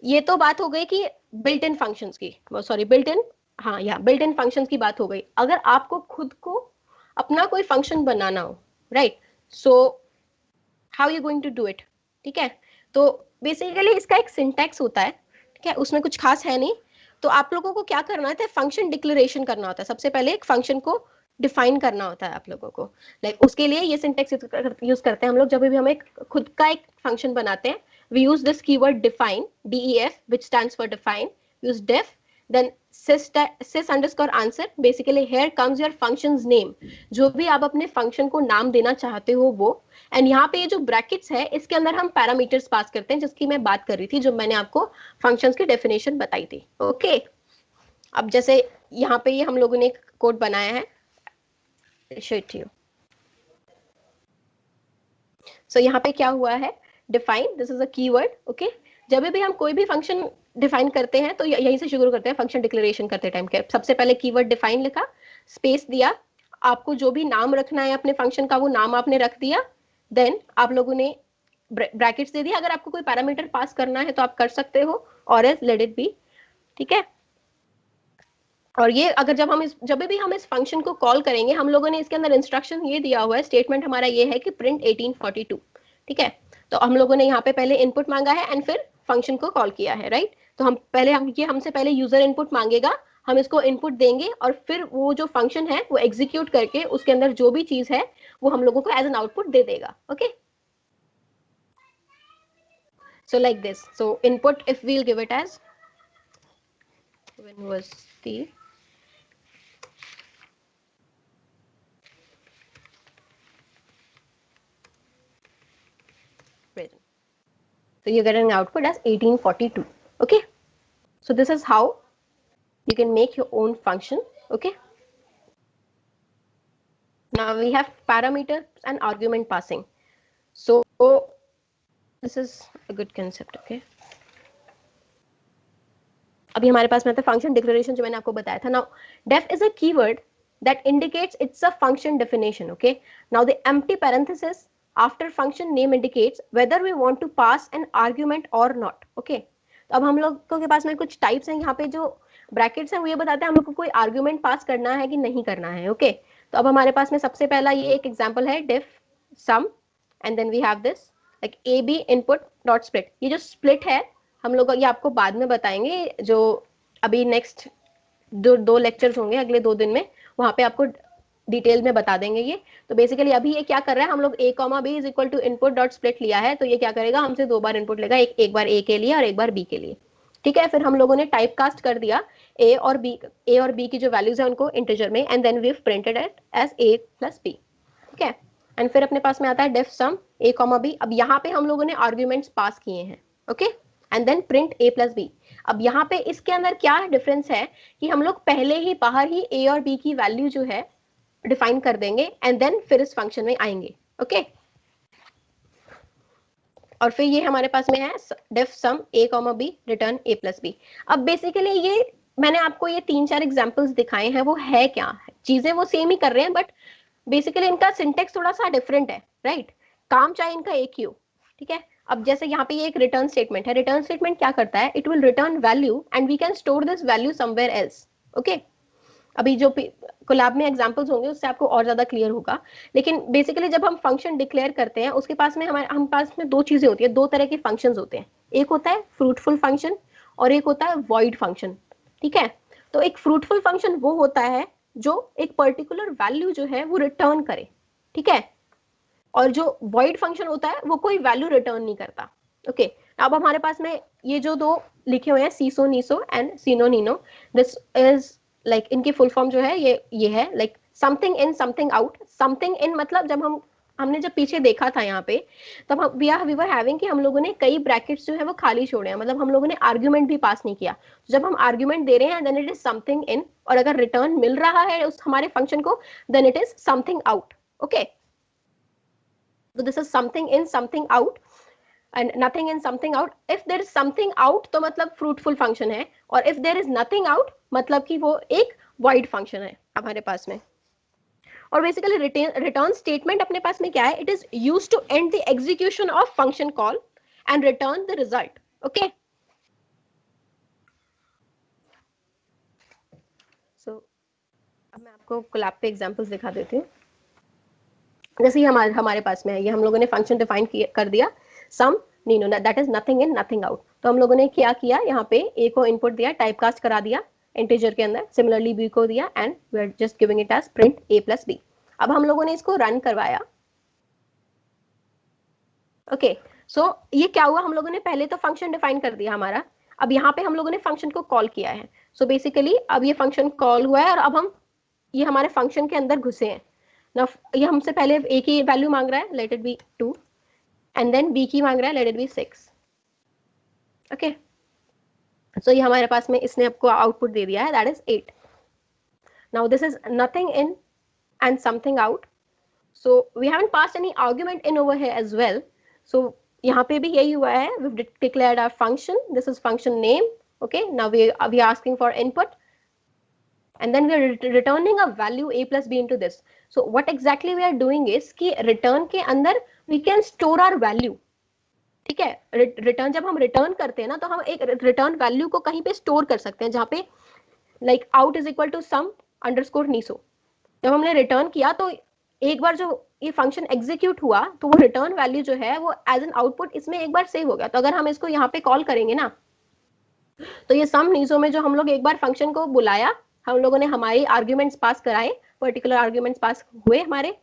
ये तो बात हो गई कि बिल्ट इन फंक्शंस की, सॉरी बिल्ट इन फंक्शंस की बात हो गई। अगर आपको खुद को अपना कोई फंक्शन बनाना हो, right, so how you going to do it, ठीक है। तो बेसिकली इसका एक सिंटैक्स होता है, ठीक है, उसमें कुछ खास है नहीं। तो आप लोगों को क्या करना होता है, फंक्शन डिक्लेरेशन करना होता है। सबसे पहले एक फंक्शन को डिफाइन करना होता है आप लोगों को, लाइक उसके लिए ये सिंटैक्स यूज करते हैं हम लोग। जब भी हम एक खुद का एक फंक्शन बनाते हैं, we use this keyword define, def, which stands for define, use def, then sys underscore answer, basically here comes your function's name, जो भी आप अपने फंक्शन को नाम देना चाहते हो वो, एंड यहाँ पे ये जो ब्रैकेट्स है इसके अंदर हम पैरामीटर्स पास करते हैं, जिसकी मैं बात कर रही थी, जो मैंने आपको फंक्शंस की डेफिनेशन बताई थी। ओके, अब जैसे यहाँ पे ये हम लोगों ने एक कोड बनाया है, show it to you। so यहाँ पे क्या हुआ है, define, this is a keyword। okay, जब भी हम कोई भी फंक्शन डिफाइन करते हैं तो यहीं से शुरू करते हैं फंक्शन डिक्लेरेशन करते टाइम के। सबसे पहले कीवर्ड डिफाइन लिखा, स्पेस दिया, आपको जो भी नाम रखना है अपने फंक्शन का वो नाम आपने रख दिया, देन आप लोगों ने ब्रैकेट्स दे दिया। अगर आपको कोई पैरामीटर पास करना है तो आप कर सकते हो, और एल्स लेट इट बी, ठीक है। और ये अगर जब भी हम इस फंक्शन को कॉल करेंगे, हम लोगों ने इसके अंदर इंस्ट्रक्शन ये दिया हुआ है, स्टेटमेंट हमारा ये है कि प्रिंट 1842, ठीक है। तो हम लोगों ने यहाँ पे पहले इनपुट मांगा है एंड फिर फंक्शन को कॉल किया है, राइट। तो हमसे पहले यूजर इनपुट मांगेगा, हम इसको इनपुट देंगे और फिर वो जो फंक्शन है वो एग्जीक्यूट करके उसके अंदर जो भी चीज है वो हम लोगों को एज एन आउटपुट दे देगा, okay. So like this, so input, if we'll give it as, when was the present, so you get an output as 1842, okay. So this is how you can make your own function, okay. Now we have parameters and argument passing. So this is a good concept, okay. अभी हमारे पास में आता है function declaration, जो मैंने आपको बताया था। Now def is a keyword that indicates it's a function definition, okay. Now the empty parenthesis after function name indicates whether we want to pass an argument or not, okay. तो अब हम लोगों के पास में कुछ टाइप्स हैं, यहाँ पे जो ब्रैकेट्स हैं वो ये बताते हैं हम लोग को कोई आर्ग्यूमेंट पास करना है कि नहीं करना है, ओके। तो अब हमारे पास में सबसे पहला ये एक एग्जांपल है, def sum, and then we have this like A B input dot split. ये जो स्प्लिट है हम लोग ये आपको बाद में बताएंगे, जो अभी नेक्स्ट दो लेक्चर्स होंगे अगले 2 दिन में, वहां पे आपको डिटेल में बता देंगे ये। तो बेसिकली अभी ये क्या कर रहा है, हम लोग a comma b is equal to input dot split लिया है, तो ये क्या करेगा, हमसे 2 बार इनपुट लेगा, एक बार a के लिए और एक बार b के लिए, ठीक है। फिर हम लोगों ने टाइप कास्ट कर दिया a और b की जो वैल्यूज है उनको इंटीजर में, and then we have printed it as a plus b, ठीक है। एंड फिर अपने पास में आता है def some a comma b। अब यहाँ पे हम लोगों ने आर्ग्यूमेंट्स पास किए हैं, okay, and then print a plus b। अब यहाँ पे इसके अंदर क्या डिफरेंस है कि हम लोग पहले ही बाहर ही a और b की वैल्यू जो है डिफाइन कर देंगे एंड देन फिर इस फंक्शन में आएंगे, ओके। और फिर ये हमारे पास में है def some a comma b return a plus b। अब बेसिकली ये मैंने आपको ये 3-4 एग्जांपल्स दिखाए हैं, वो है क्या है, चीजें वो सेम ही कर रहे हैं बट बेसिकली इनका सिंटेक्स थोड़ा सा डिफरेंट है, राइट। काम चाहे इनका एक ही हो, ठीक है। अब जैसे यहाँ पे ये एक रिटर्न स्टेटमेंट है, रिटर्न स्टेटमेंट क्या करता है, it will return value and we can store this value somewhere else, okay. अभी जो कोलैब में एग्जांपल्स होंगे उससे आपको और ज्यादा क्लियर होगा, लेकिन बेसिकली जब हम फंक्शन डिक्लेयर करते हैं उसके पास में हम पास में 2 चीजें होती है, 2 तरह के फंक्शंस होते हैं, एक होता है फ्रूटफुल फंक्शन और एक होता है वॉइड फंक्शन, ठीक है। तो एक फ्रूटफुल फंक्शन वो होता है जो एक पर्टिकुलर वैल्यू जो है वो रिटर्न करे, ठीक है, और जो वॉइड फंक्शन होता है वो कोई वैल्यू रिटर्न नहीं करता, ओके। अब हमारे पास में ये जो 2 लिखे हुए हैं, siso niso and sino nino, this is like इनकी फुल फॉर्म जो है ये है like something in something out. Something in मतलब जब हमने जब पीछे देखा था यहाँ पे, तब वी वर हैविंग कि हम लोगों ने कई ब्रैकेट्स जो है वो खाली छोड़े हैं, मतलब हम लोगों ने आर्ग्यूमेंट भी पास नहीं किया। तो जब हम आर्ग्यूमेंट दे रहे हैं then it is something in, और अगर रिटर्न मिल रहा है उस हमारे फंक्शन को then it is something out, okay. तो this is something in something out and nothing in something out. If there is something out तो मतलब fruitful function है, और if there is nothing out मतलब कि वो एक void function है हमारे पास में। और basically return statement अपने पास में क्या है, it is used to end the execution of function call and return the result, okay. So अब मैं आपको कोलैब पे एग्जांपल्स दिखा देती हूँ। जैसे हमारे पास में है, ये हम लोगों ने फंक्शन डिफाइन कर दिया sum nino, that is nothing in nothing out. तो हम लोगों ने क्या किया, यहाँ पे a को इनपुट दिया, टाइप कास्ट करा दिया इंटीजर के अंदर, सिमिलरली b को दिया and we are just giving it as print a plus b। अब हम लोगों ने इसको रन करवाया, ओके। सो ये क्या हुआ, हम लोगों ने पहले तो फंक्शन डिफाइन कर दिया हमारा, अब यहाँ पे हम लोगों ने फंक्शन को कॉल किया है। सो बेसिकली अब ये फंक्शन कॉल हुआ है और अब ये हमारे फंक्शन के अंदर घुसे हैं ना। ये हमसे पहले a की वैल्यू मांग रहा है, let it be 2, and then b की मांग रहा है, लेट इट बी 6, ओके। सो ये हमारे पास में इसने आपको आउटपुट दे दिया है, that is 8। Now this is nothing in and something out, so we haven't passed any argument in over here as well. सो यहाँ पे भी यही हुआ है, we declared our function, this is function name Okay, now we are asking for input, and then we are returning a value a plus b into this. So what exactly we are doing is कि return के अंदर we can store our value. ठीक है, return जब हम return करते हैं ना, तो हम एक रिटर्न वैल्यू को कहीं पे स्टोर कर सकते हैं, जहाँ पे like out is equal to sum underscore नीसो. जब हमने रिटर्न किया तो एक बार जो ये फंक्शन एग्जीक्यूट हुआ, तो वो रिटर्न वैल्यू जो है वो एज एन आउटपुट इसमें एक बार सेव हो गया. तो अगर हम इसको यहाँ पे कॉल करेंगे ना, तो ये सम नीसो में जो हम लोग एक बार फंक्शन को बुलाया, हम लोगों ने हमारी आर्ग्यूमेंट्स पास कराए, पर्टिकुलर आर्ग्यूमेंट्स पास हुए हमारे,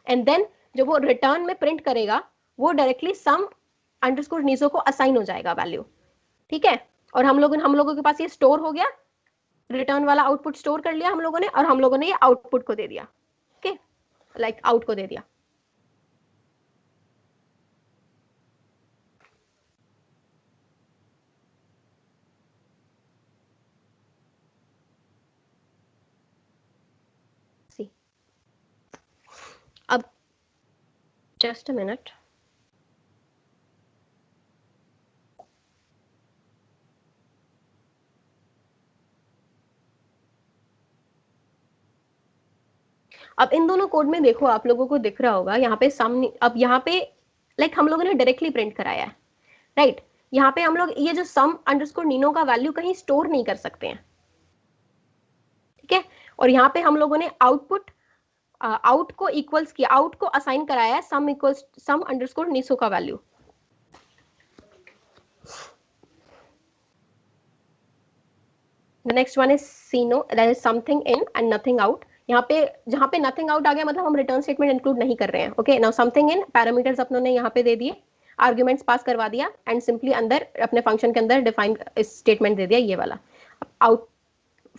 एंड देन जो वो रिटर्न में प्रिंट करेगा वो डायरेक्टली सम अंडरस्कोर नीसो को असाइन हो जाएगा वैल्यू. ठीक है, और हम लोगों के पास ये स्टोर हो गया, रिटर्न वाला आउटपुट स्टोर कर लिया हम लोगों ने, और हम लोगों ने ये आउटपुट को दे दिया. ओके, लाइक आउट को दे दिया. सी, अब जस्ट अ मिनट. अब इन दोनों कोड में देखो, आप लोगों को दिख रहा होगा यहाँ पे सम. अब यहाँ पे लाइक हम लोगों ने डायरेक्टली प्रिंट कराया है, राइट. यहाँ पे हम लोग ये जो सम अंडरस्कोर नीनो का वैल्यू कहीं स्टोर नहीं कर सकते हैं. ठीक है, और यहाँ पे हम लोगों ने आउटपुट आउट को इक्वल्स किया, आउट को असाइन कराया है सम इक्वल्स सम अंडरस्कोर नीसो का value. The next one is CNO, that is something in and nothing out. यहाँ पे जहाँ पे नथिंग आउट आ गया मतलब हम रिटर्न स्टेटमेंट इंक्लूड नहीं कर रहे हैं. Okay, now something in, parameters अपनों ने यहाँ पे दे दिए, आर्ग्यूमेंट्स पास करवा दिया, एंड सिंपली अंदर अपने फंक्शन के अंदर डिफाइन स्टेटमेंट दे दिया ये वाला. आउट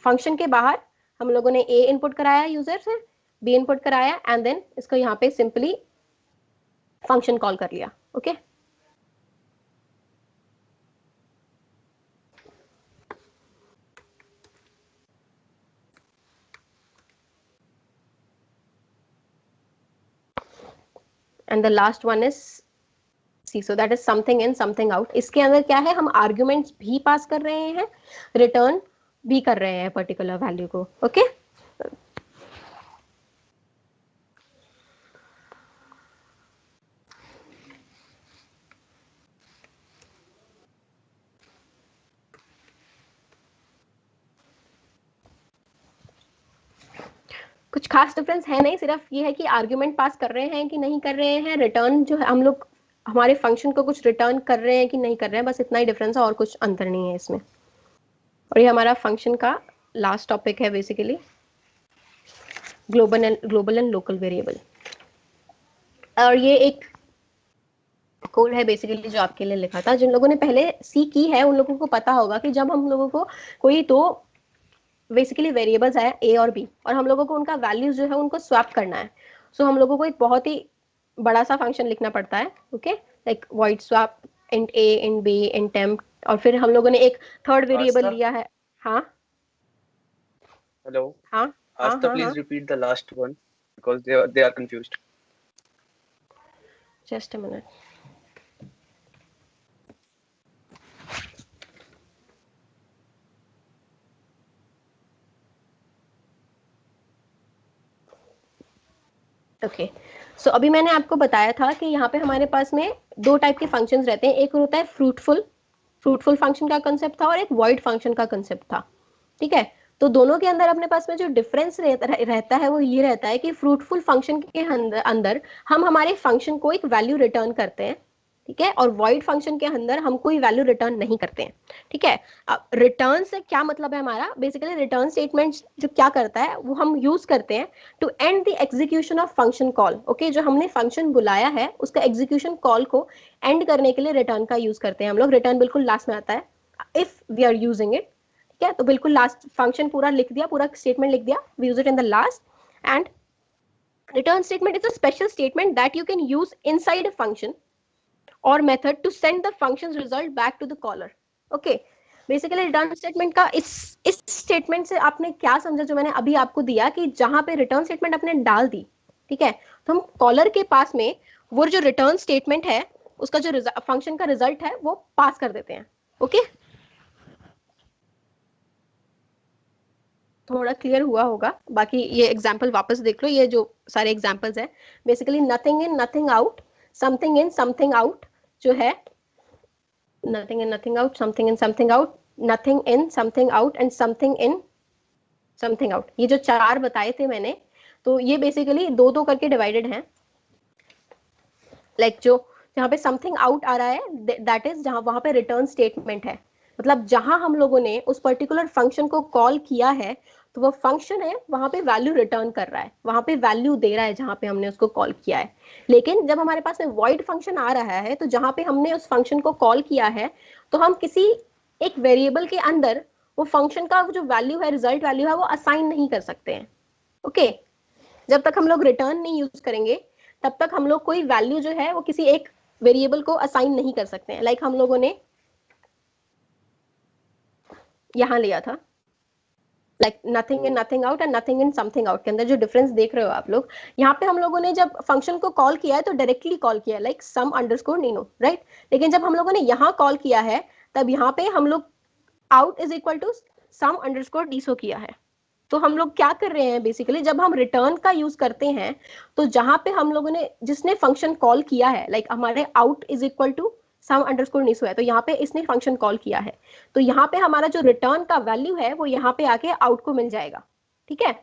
फंक्शन के बाहर हम लोगों ने ए इनपुट कराया यूजर से, बी इनपुट कराया, एंड देन इसको यहाँ पे सिंपली फंक्शन कॉल कर लिया. Okay, and the last one is c, so that is something in something out. इसके अंदर क्या है, हम आर्ग्यूमेंट्स भी पास कर रहे हैं, रिटर्न भी कर रहे हैं पर्टिकुलर वैल्यू को. ओके, कुछ खास डिफरेंस है नहीं, सिर्फ ये है कि आर्ग्यूमेंट पास कर रहे हैं कि नहीं कर रहे हैं, रिटर्न जो है हम लोग हमारे फंक्शन को कुछ रिटर्न कर रहे हैं कि नहीं कर रहे हैं, बस इतना ही डिफरेंस है और कुछ अंतर नहीं है इसमें. और ये हमारा फंक्शन का लास्ट टॉपिक है basically, global and local variable. और ये एक कोड है बेसिकली जो आपके लिए लिखा था. जिन लोगों ने पहले सी की है उन लोगों को पता होगा कि जब हम लोगों को कोई दो बेसिकली वेरिएबल्स है ए और बी, और हम लोगों को उनका वैल्यूज जो है उनको स्वैप करना है, सो हम लोगों को एक बहुत ही बड़ा सा फंक्शन लिखना पड़ता है. Okay, like void swap int A int B int temp, और फिर हम लोगों ने एक थर्ड वेरिएबल लिया है. हाँ, Hello. हाँ, हाँ, Asta, हाँ, please हाँ, repeat the last one because they are confused. Just a minute. Okay, so अभी मैंने आपको बताया था कि यहाँ पे हमारे पास में दो टाइप के फंक्शंस रहते हैं. एक होता है फ्रूटफुल फंक्शन का कंसेप्ट था, और एक वॉइड फंक्शन का कंसेप्ट था. ठीक है, तो दोनों के अंदर अपने पास में जो डिफरेंस रहता है वो ये रहता है कि फ्रूटफुल फंक्शन के अंदर हम हमारे फंक्शन को एक वैल्यू रिटर्न करते हैं. ठीक है, और वॉइड फंक्शन के अंदर हम कोई वैल्यू रिटर्न नहीं करते हैं. ठीक है, अब रिटर्न से क्या मतलब है हमारा, बेसिकली रिटर्न स्टेटमेंट जो क्या करता है वो हम यूज करते हैं to end the execution of function call. Okay, जो हमने फंक्शन बुलाया है उसका एग्जीक्यूशन कॉल को एंड करने के लिए रिटर्न का यूज करते हैं हम लोग. रिटर्न बिल्कुल लास्ट में आता है if we are using it. ठीक है, तो बिल्कुल लास्ट फंक्शन पूरा लिख दिया, पूरा स्टेटमेंट लिख दिया, we use it in the last. And return statement is a special statement that you can use inside a function or method to send the function's result back to the caller. Okay, basically return statement का इस statement से आपने क्या समझा जो मैंने अभी आपको दिया, कि जहां पे रिटर्न स्टेटमेंट आपने डाल दी, ठीक है, तो हम कॉलर के पास में वो जो रिटर्न स्टेटमेंट है उसका जो फंक्शन का रिजल्ट है वो पास कर देते हैं. ओके, थोड़ा क्लियर हुआ होगा। बाकी ये एग्जाम्पल वापस देख लो, ये जो सारे एग्जाम्पल्स है basically nothing in nothing out, something in something out जो है, nothing in nothing out, something in something out, nothing in something out and something in something out, ये जो चार बताए थे मैंने, तो ये बेसिकली दो दो करके डिवाइडेड हैं। लाइक जो जहाँ पे समथिंग आउट आ रहा है दैट इज जहाँ वहां पे रिटर्न स्टेटमेंट है, मतलब जहां हम लोगों ने उस पर्टिकुलर फंक्शन को कॉल किया है तो वो फंक्शन है वहां पे वैल्यू रिटर्न कर रहा है, वहां पे वैल्यू दे रहा है जहां पे हमने उसको कॉल किया है। लेकिन जब हमारे पास में वॉइड फंक्शन आ रहा है तो जहां पे हमने उस फंक्शन को कॉल किया है तो हम किसी एक वेरिएबल के अंदर वो फंक्शन का जो वैल्यू है, रिजल्ट वैल्यू है, वो असाइन नहीं कर सकते हैं। Okay okay? जब तक हम लोग रिटर्न नहीं यूज करेंगे तब तक हम लोग कोई वैल्यू जो है वो किसी एक वेरिएबल को असाइन नहीं कर सकते हैं। लाइक हम लोगों ने यहां लिया था like nothing in nothing out and nothing in something out के अंदर जो डिफरेंस देख रहे हो आप लोग, यहाँ पे हम लोगों ने जब फंक्शन को कॉल किया है तो डायरेक्टली कॉल किया है लाइक सम अंडरस्कोर नीनो, राइट। लेकिन जब हम लोगों ने यहाँ कॉल किया है तब यहाँ पे हम लोग out is equal to sum underscore diso किया है। तो हम लोग क्या कर रहे हैं बेसिकली, जब हम रिटर्न का यूज करते हैं तो जहां पे हम लोगों ने जिसने फंक्शन कॉल किया है लाइक हमारे out is equal to sum underscore niso है, तो यहाँ पे इसने फंक्शन कॉल किया है तो यहाँ पे हमारा जो रिटर्न का वैल्यू है वो यहाँ पे आके आउट को मिल जाएगा, ठीक है।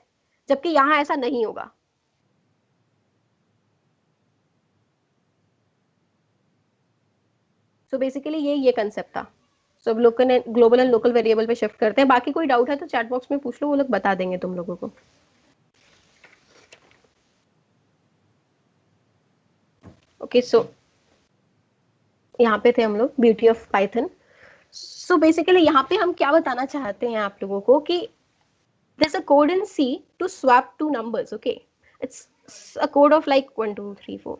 जबकि यहाँ ऐसा नहीं होगा। सो बेसिकली ये कंसेप्ट था। सब लोग ने ग्लोबल एंड लोकल वेरिएबल पे शिफ्ट करते हैं। बाकी कोई डाउट है तो चैट बॉक्स में पूछ लो, वो लोग बता देंगे तुम लोगों को। ओके सो यहाँ पे थे हम लोग beauty of Python. So basically यहाँ पे हम क्या बताना चाहते हैं आप लोगों को कि there's a code in C to swap two numbers, okay? It's a code of like 1 2 3 4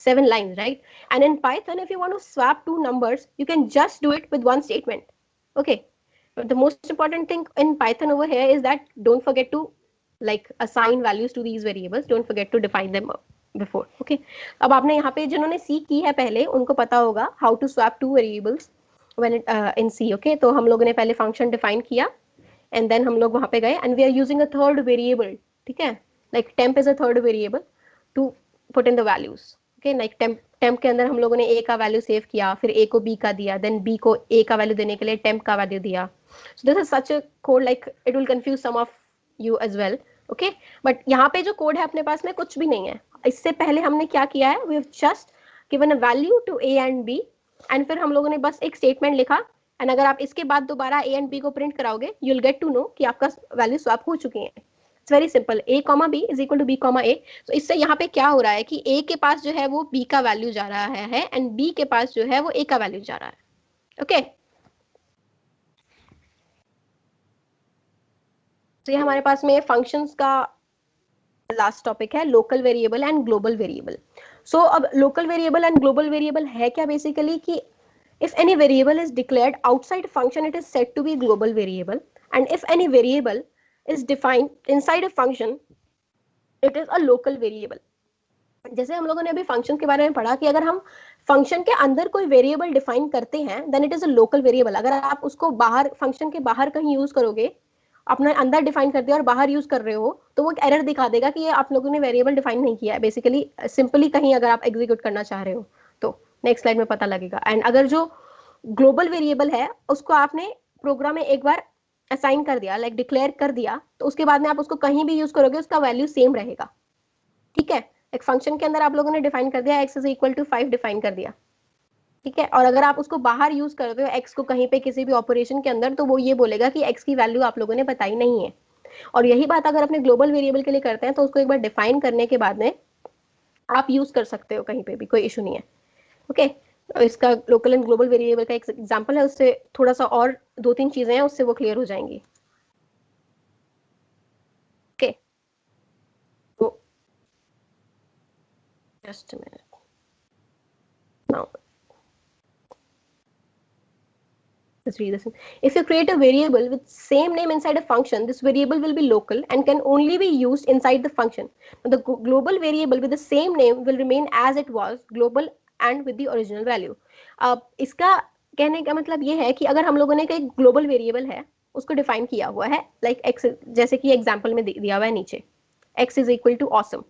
7 lines, right? And in Python if you want to swap two numbers you can just do it with one statement, okay? But the most important thing in Python over here is that don't forget to like assign values to these variables, don't forget to define them before, okay? अब आपने यहाँ पे जिन्होंने C की है पहले उनको पता होगा how to swap two variables when it in C, okay? तो हम लोगों ने पहले function define किया and then हम लोग वहां पे गए and we are using a third variable, ठीक है, like temp is a third variable to put in the values, okay? like temp के अंदर हम लोगों ने a का वैल्यू सेव किया, फिर a को b का दिया, then b को a का वैल्यू देने के लिए temp का वैल्यू दिया। so this is such a code like it will confuse some of you as well, okay? but यहाँ पे जो कोड है अपने पास में कुछ भी नहीं है। इससे पहले हमने क्या किया है, we have just given a value to a and b and फिर हम लोगों ने बस एक स्टेटमेंट लिखा एंड अगर आप इसके बाद दोबारा ए एंड बी को प्रिंट कराओगे you will get to know कि आपका वैल्यू स्वैप हो चुकी है। It's very simple, a comma b is equal to b comma a। तो इससे यहाँ पे क्या हो रहा है कि a के पास जो है वो b का वैल्यू जा रहा है एंड b के पास जो है वो a का वैल्यू जा रहा है, ओके? तो ये हमारे पास में फंक्शंस का लास्ट टॉपिक है, local variable and global variable. So अब local variable and global variable है क्या बेसिकली कि if any variable is declared outside function it is said to be global variable and if any variable is defined inside a function it is a local variable। जैसे हम लोगों ने अभी function के बारे में पढ़ा कि अगर हम फंक्शन के अंदर कोई वेरिएबल डिफाइन करते हैं then it is a local variable. अगर आप उसको बाहर फंक्शन के बाहर कहीं यूज करोगे, अपने अंदर डिफाइन कर दिया और बाहर यूज कर रहे हो तो वो एक एरर दिखा देगा कि ये आप लोगों ने वेरिएबल डिफाइन नहीं किया है बेसिकली, सिंपली कहीं अगर आप एग्जीक्यूट करना चाह रहे हो तो नेक्स्ट स्लाइड में पता लगेगा। एंड अगर जो ग्लोबल वेरिएबल है उसको आपने प्रोग्राम में एक बार असाइन कर दिया लाइक डिक्लेयर कर दिया तो उसके बाद में आप उसको कहीं भी यूज करोगे उसका वैल्यू सेम रहेगा, ठीक है? एक फंक्शन के अंदर आप लोगों ने डिफाइन कर दिया x is equal to 5 define कर दिया, ठीक है? और अगर आप उसको बाहर यूज करते हो x को कहीं पे किसी भी ऑपरेशन के अंदर तो वो ये बोलेगा कि x की वैल्यू आप लोगों ने बताई नहीं है। और यही बात अगर अपने ग्लोबल वेरिएबल के लिए करते हैं तो उसको एक बार डिफाइन करने के बाद में आप यूज कर सकते हो कहीं पे भी, कोई इशू नहीं है, ओके? इसका लोकल एंड ग्लोबल वेरिएबल का एक एग्जांपल है, उससे थोड़ा सा और दो तीन चीजें हैं उससे वो क्लियर हो जाएंगी, ओके? तो just a minute now let's read this. If you create a variable with same name inside a function, this variable will be local and can only be used inside the function. Now, the global variable with the same name will remain as it was, global and with the original value. इसका कहने का मतलब ये है कि अगर हम लोगों ने एक ग्लोबल वेरिएबल है उसको डिफाइन किया हुआ है, लाइक एक्स, जैसे कि एग्जाम्पल में दिया हुआ है नीचे, x is equal to awesome.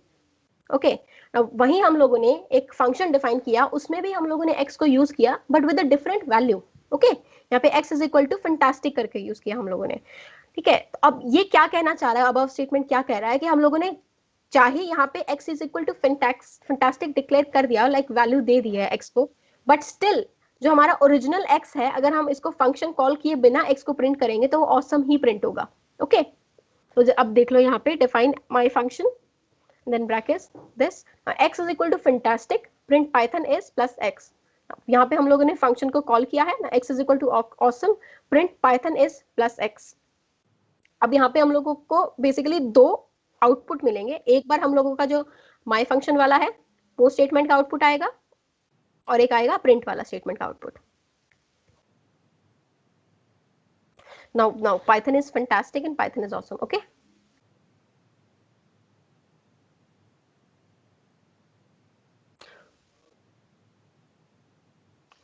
Okay, वहीं हम लोगों ने एक फंक्शन डिफाइन किया, उसमें भी हम लोगों ने एक्स को यूज किया but with a different value. Okay, यहाँ पे x is equal to fantastic करके यूज किया हम लोगों ने। ठीक है, तो अब ये क्या कहना चाह रहा है, अबव स्टेटमेंट क्या कह रहा है कि हम लोगों ने चाहे यहाँ पे x is equal to fantastic declare कर दिया, लाइक वैल्यू दे दी है x को, बट स्टिल जो हमारा ओरिजिनल x है, अगर हम इसको फंक्शन कॉल किए बिना x को प्रिंट करेंगे तो वो ऑसम ही प्रिंट होगा। ओके, तो अब देख लो यहाँ पे define my function, then brackets this x is equal to fantastic, print python is plus x। यहाँ पे हम लोगों ने फंक्शन को कॉल किया है ना, x is equal to awesome, print python is plus x। अब यहाँ पे हम लोगों को बेसिकली दो आउटपुट मिलेंगे, एक बार हम लोगों का जो माय फंक्शन वाला है वो स्टेटमेंट का आउटपुट आएगा, और एक आएगा प्रिंट वाला स्टेटमेंट का output. now python is fantastic and python is awesome। okay,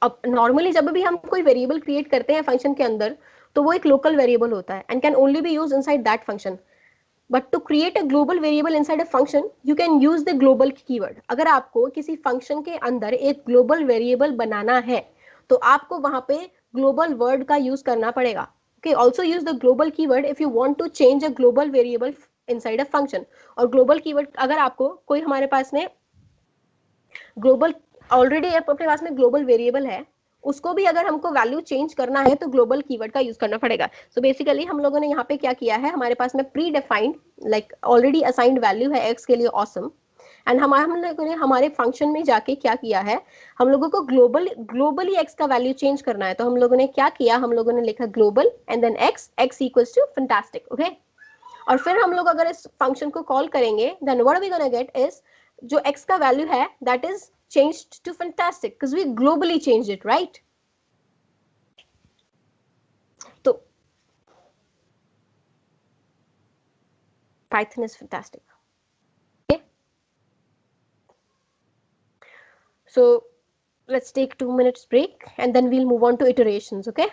अब नॉर्मली जब भी हम कोई वेरिएबल क्रिएट करते हैं फंक्शन के अंदर, तो वो एक लोकल वेरिएबल होता है and can only be use inside that function. But to create a global variable inside a function you can use the global keyword. अगर आपको किसी फंक्शन के अंदर एक ग्लोबल वेरिएबल बनाना है तो आपको वहां पे ग्लोबल वर्ड का यूज करना पड़ेगा। Okay, also use the global keyword if you want to change a global variable inside a function. और ग्लोबल कीवर्ड अगर आपको कोई हमारे पास में ग्लोबल ऑलरेडी अपने पास में ग्लोबल वेरिएबल है, उसको भी अगर हमको वैल्यू चेंज करना है तो ग्लोबल कीवर्ड का यूज करना पड़ेगा। सो बेसिकली हम लोगों ने यहाँ पे क्या किया है, हमारे पास में pre defined like already assigned value है एक्स के लिए ऑसम, एंड हम लोगों ने हमारे फंक्शन में जाके क्या किया है, हम लोगों को ग्लोबली एक्स का वैल्यू चेंज करना है। तो हम लोगों ने क्या किया, हम लोगों ने लिखा global and then x equals to fantastic. Okay, और फिर हम लोग अगर इस फंक्शन को कॉल करेंगे then what are we gonna get is जो x का वैल्यू है that is changed to fantastic because we globally changed it, right? So Python is fantastic। okay, so let's take 2 minutes break and then we'll move on to iterations। okay,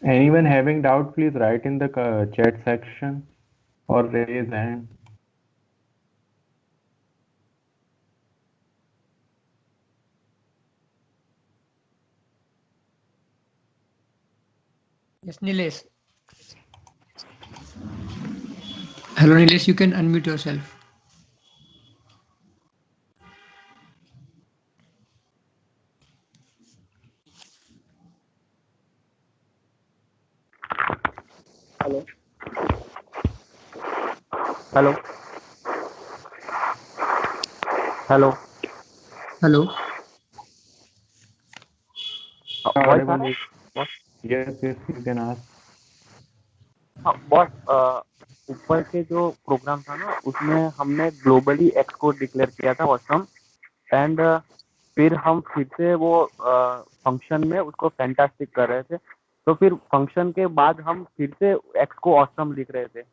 Anyone having doubt, please write in the chat section or raise hand. Yes, Nilesh. Hello, Nilesh. You can unmute yourself. Hello. Hello. Hello. Hello. Audible? Yes, you can ask. हाँ boss, ऊपर के जो programme था ना उसमें हमने globally x को declare किया था ऑसम, एंड फिर हम फिर से वो फंक्शन में उसको फैंटास्टिक कर रहे थे, तो फिर फंक्शन के बाद हम फिर से एक्स को ऑसम लिख रहे थे,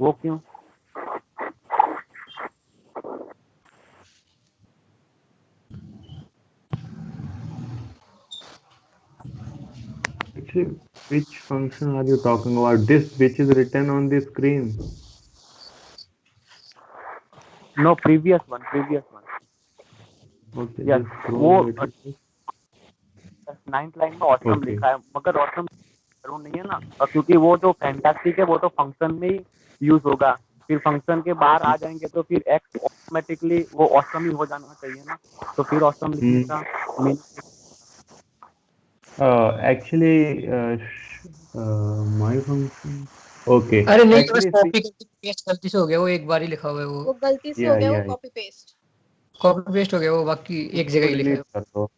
वो क्यों? Which function are you talking about? This which is written on the screen? No, previous one. Okay, Yes, just वो scroll it. 9th लाइन में ऑसम Okay. लिखा है, मगर ऑसम जरूर नहीं है ना, क्योंकि वो जो फैंटास्टिक है वो तो फंक्शन में ही यूज होगा, फिर फंक्शन के बाहर आ जाएंगे तो फिर एक्स ऑटोमेटिकली वो ऑसम ही हो जाना चाहिए ना, तो फिर ऑसम लिखने का Actually, my function. Okay. अरे नहीं, Actually, बस कॉपी पेस्ट गलती से हो गया, वो एक बार ही लिखा हुआ है, वो गलती से हो गया, वो कॉपी पेस्ट कॉपी पेस्ट हो गया, वो बाकी एक जगह ही लिखा है। delete कर दो.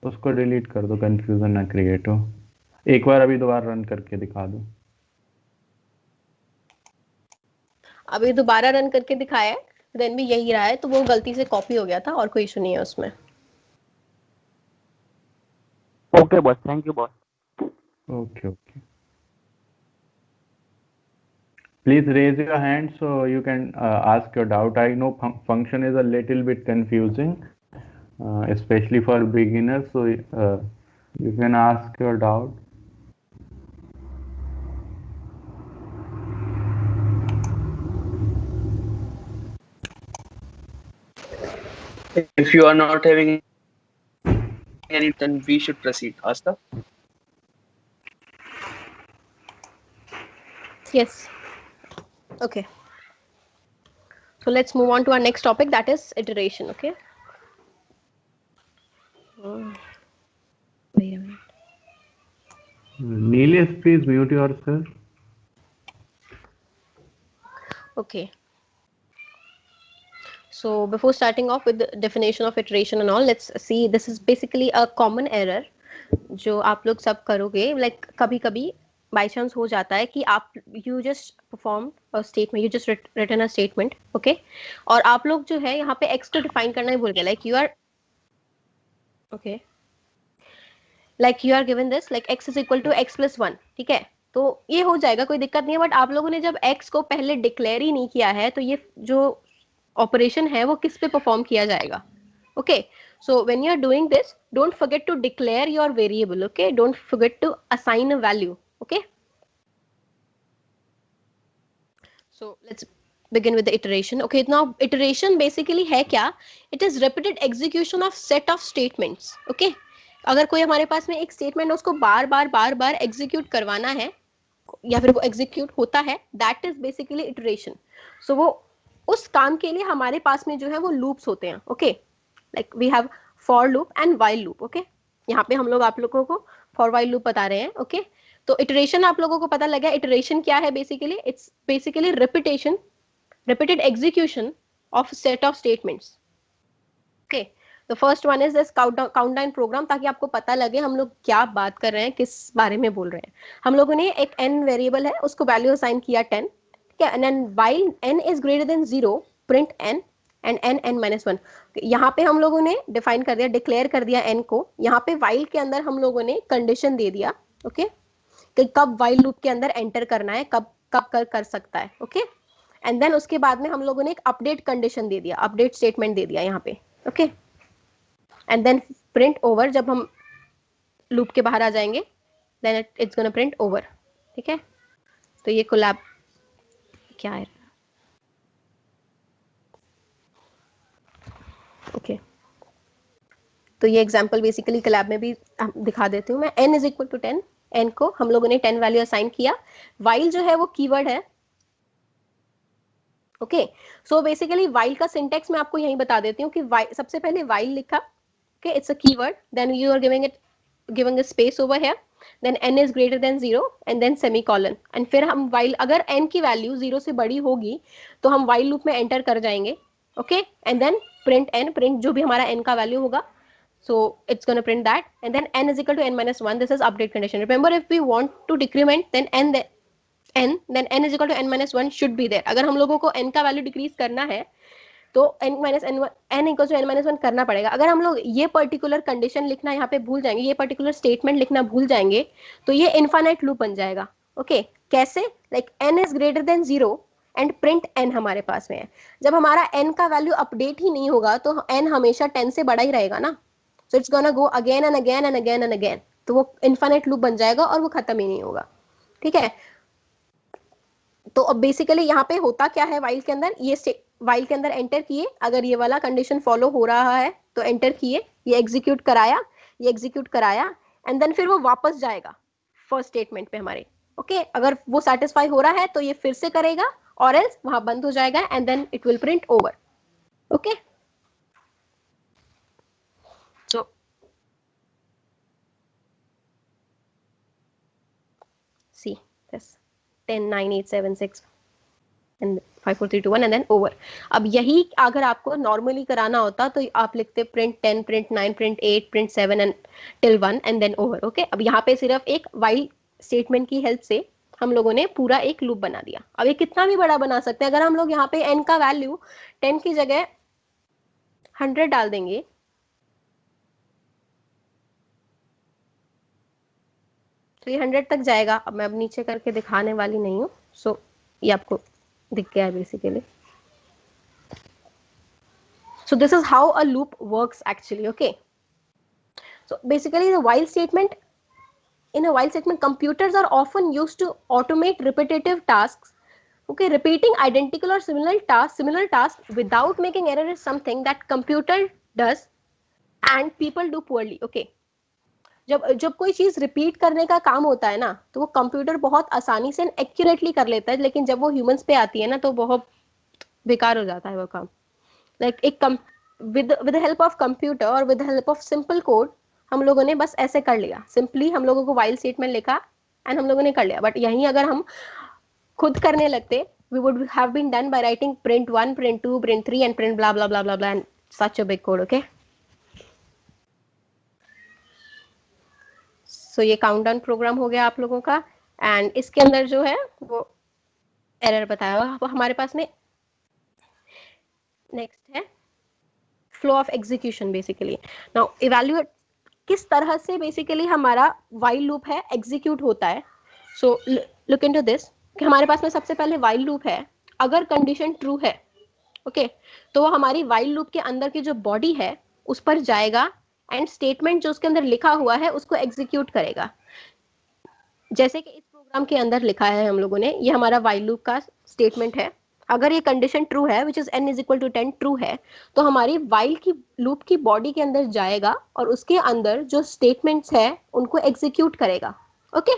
उसको डिलीट कर दो, कंफ्यूजन ना क्रिएट हो। एक बार अभी दोबारा रन करके दिखा दो। अभी दोबारा रन करके दिखाया है, देन भी यही रहा है, तो वो गलती से कॉपी हो गया था और कोई इशू नहीं है उसमें। Okay boss, thank you boss. Okay, okay. Please raise your hand so you can ask your doubt. I know function is a little bit confusing, especially for beginners. So you can ask your doubt. If you are not having any, then we should proceed. Asta? Yes. Okay. So let's move on to our next topic, that is iteration. Okay. Wait a minute. Nilesh, please mute yourself. Okay. So before starting off with the definition of iteration and all, let's see, this is basically a common error जो आप लोग सब करोगे, like कभी कभी by chance हो जाता है कि आप you just perform a statement, you just written a statement, okay, और आप लोग जो है यहाँ पे एक्स को डिफाइन करना ही भूल गए, like you are okay, like you are given this, like x is equal to x plus one, ठीक है, तो ये हो जाएगा, कोई दिक्कत नहीं है, बट आप लोगों ने जब एक्स को पहले डिक्लेयर ही नहीं किया है, तो ये जो ऑपरेशन है वो किस पे परफॉर्म किया जाएगा, okay. So when you are doing this, don't forget to declare your variable, okay? Don't forget to assign a value, okay? So let's begin with the iteration. Okay, now iteration basically है क्या? It is repeated execution of set of statements, okay? अगर कोई हमारे पास में एक statement है, उसको बार बार एग्जीक्यूट करवाना है या फिर वो एग्जीक्यूट होता है, दैट इज बेसिकली इटरेशन। सो वो उस काम के लिए हमारे पास में जो है वो लूप्स होते हैं, okay, like we have for loop and while loop, okay. यहाँ पे हम लोग आप लोगों को फॉर वाइल लूप बता रहे हैं, ओके। तो इटरेशन आप लोगों को पता लगा, इटरेशन क्या है basically, it's basically repetition, repeated execution of set of statements, okay. The first one is this countdown program, ताकि आपको पता लगे हम लोग क्या बात कर रहे हैं, किस बारे में बोल रहे हैं। हम लोगों ने एक n वेरिएबल है, उसको वैल्यू असाइन किया 10, ठीक है, and while n is greater then 0 print n and n n-1। यहाँ पे हम लोगों ने डिफाइन कर दिया, डिक्लेयर कर दिया n को, यहाँ पे व्हाइल के अंदर हम लोगों ने कंडीशन दे दिया, ओके, कि कब व्हाइल लूप के अंदर एंटर करना है, कब कब कर सकता है, ओके। एंड देन उसके बाद में हम लोगों ने एक अपडेट कंडीशन दे दिया, अपडेट स्टेटमेंट दे दिया यहाँ पे, okay. And then print over, जब हम लूप के बाहर आ जाएंगे, then it's gonna print over, ठीक है। तो ये कोलैब क्या है, ओके, तो ये एग्जांपल बेसिकली कोलैब में भी दिखा देती हूँ मैं। n is equal to 10, n को हम लोगों ने 10 वैल्यू असाइन किया, while जो है वो कीवर्ड है, ओके। सो बेसिकली while का सिंटेक्स मैं आपको यही बता देती हूँ कि सबसे पहले while लिखा, okay, it's a keyword, then you are giving a space over here, then n is greater than 0 and then semicolon, and फिर हम while, अगर n की वैल्यू 0 से बड़ी होगी तो हम while लूप में एंटर कर जाएंगे, okay, and then print n, print जो भी हमारा n का वैल्यू होगा, so it's going to print that, and then n is equal to n minus 1, this is update condition. Remember, if we want to decrement then then n is equal to n minus 1 should be there. अगर हम लोगों को n का value decrease करना है तो n equal to n minus 1 करना पड़ेगा। अगर हम लोग ये पर्टिकुलर कंडीशन लिखना यहाँ पे भूल जाएंगे, ये पर्टिकुलर स्टेटमेंट लिखना भूल जाएंगे, तो ये इनफाइनाइट लूप बन जाएगा, ओके। कैसे, like n is greater then 0 and print n हमारे पास में है। जब हमारा n का वैल्यू अपडेट ही नहीं होगा तो n हमेशा 10 से बड़ा ही रहेगा ना, so it's gonna go again and again and again and again, तो वो इनफाइनाइट लूप बन जाएगा और वो खत्म ही नहीं होगा, ठीक है। तो अब बेसिकली यहाँ पे होता क्या है, वाइल के अंदर, ये वाइल के अंदर एंटर किए, अगर ये वाला कंडीशन फॉलो हो रहा है तो एंटर किए, ये एग्जीक्यूट कराया, ये एग्जीक्यूट कराया, एंड देन फिर वो वापस जाएगा फर्स्ट स्टेटमेंट पे हमारे, ओके। अगर वो सेटिस्फाई हो रहा है तो ये फिर से करेगा, और एल्स वहां बंद हो जाएगा, and then it will print over, okay. So see this 10 9 8 7 6 and 5 4 3 2 1 and then over. अब यही अगर आपको नॉर्मली कराना होता तो आप लिखते print 10 print 9 print 8 print 7 and till 1 and then over. Okay, अब यहाँ पे सिर्फ एक व्हाइल स्टेटमेंट की हेल्प से हम लोगों ने पूरा एक लूप बना दिया। अब ये कितना भी बड़ा बना सकते हैं। अगर हम लोग यहाँ पे n का वैल्यू 10 की जगह 100 डाल देंगे तो ये 100 तक जाएगा। अब मैं अब नीचे करके दिखाने वाली नहीं हूँ, सो ये आपको दिख गया है basically. So this is how a loop works actually. Okay, so basically the while statement, in a while statement computers are often used to automate repetitive tasks. Okay, repeating identical or similar tasks without making error is something that computer does and people do poorly. Okay, जब जब कोई चीज repeat करने का काम होता है ना तो वो कंप्यूटर बहुत आसानी से एक्यूरेटली कर लेता है, लेकिन जब वो ह्यूमंस पे आती है ना तो बहुत बेकार हो जाता है वो काम। लाइक एक with the help of computer और with the help of simple code हम लोगों ने बस ऐसे कर लिया, सिंपली हम लोगों को while statement लिखा एंड हम लोगों ने कर लिया। बट यहीं अगर हम खुद करने लगते we would have been done by writing print 1 print 2 print 3 and print blah blah blah blah blah and such a big code. Okay, so ये काउंटडाउन प्रोग्राम हो गया आप लोगों का एंड इसके अंदर जो है वो एरर बताया हुआ हमारे पास में। नेक्स्ट है flow of execution. Basically now evaluate किस तरह से बेसिकली हमारा व्हाइल लूप है एग्जीक्यूट होता है। सो लुक इनटू दिस कि हमारे पास में सबसे पहले व्हाइल लूप है। अगर कंडीशन ट्रू है ओके तो वो हमारी व्हाइल लूप के अंदर की जो बॉडी है उस पर जाएगा एंड स्टेटमेंट जो उसके अंदर लिखा हुआ है उसको एग्जीक्यूट करेगा। जैसे कि इस प्रोग्राम के अंदर लिखा है हम लोगों ने, ये हमारा व्हाइल लूप का स्टेटमेंट है। अगर ये कंडीशन ट्रू है which is n is equal to 10 true है तो हमारी व्हाइल की लूप की बॉडी के अंदर जाएगा और उसके अंदर जो स्टेटमेंट्स है उनको एग्जीक्यूट करेगा। ओके,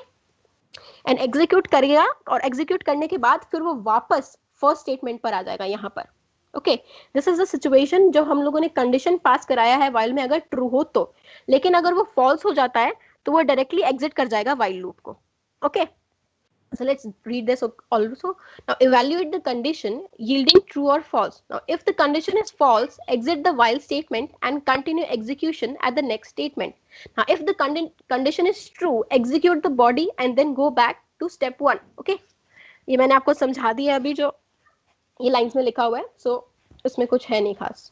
एंड एग्जीक्यूट करेगा और एग्जीक्यूट करने के बाद फिर वो वापस फर्स्ट स्टेटमेंट पर आ जाएगा यहाँ पर। Okay, this is the situation जो हम लोगों ने कंडीशन पास कराया है व्हाइल में अगर ट्रू हो तो। लेकिन अगर वो फॉल्स हो जाता है तो वो डायरेक्टली एग्जिट कर जाएगा व्हाइल लूप को। Okay, so let's read this also. Now evaluate the condition yielding true or false. Now if the condition is false, exit the while statement and continue execution at the next statement. Now if the condition is true, execute the body and then go back to step 1. Okay, ये मैंने आपको समझा दिया अभी जो ये lines में लिखा हुआ है, so इसमें कुछ है नहीं खास।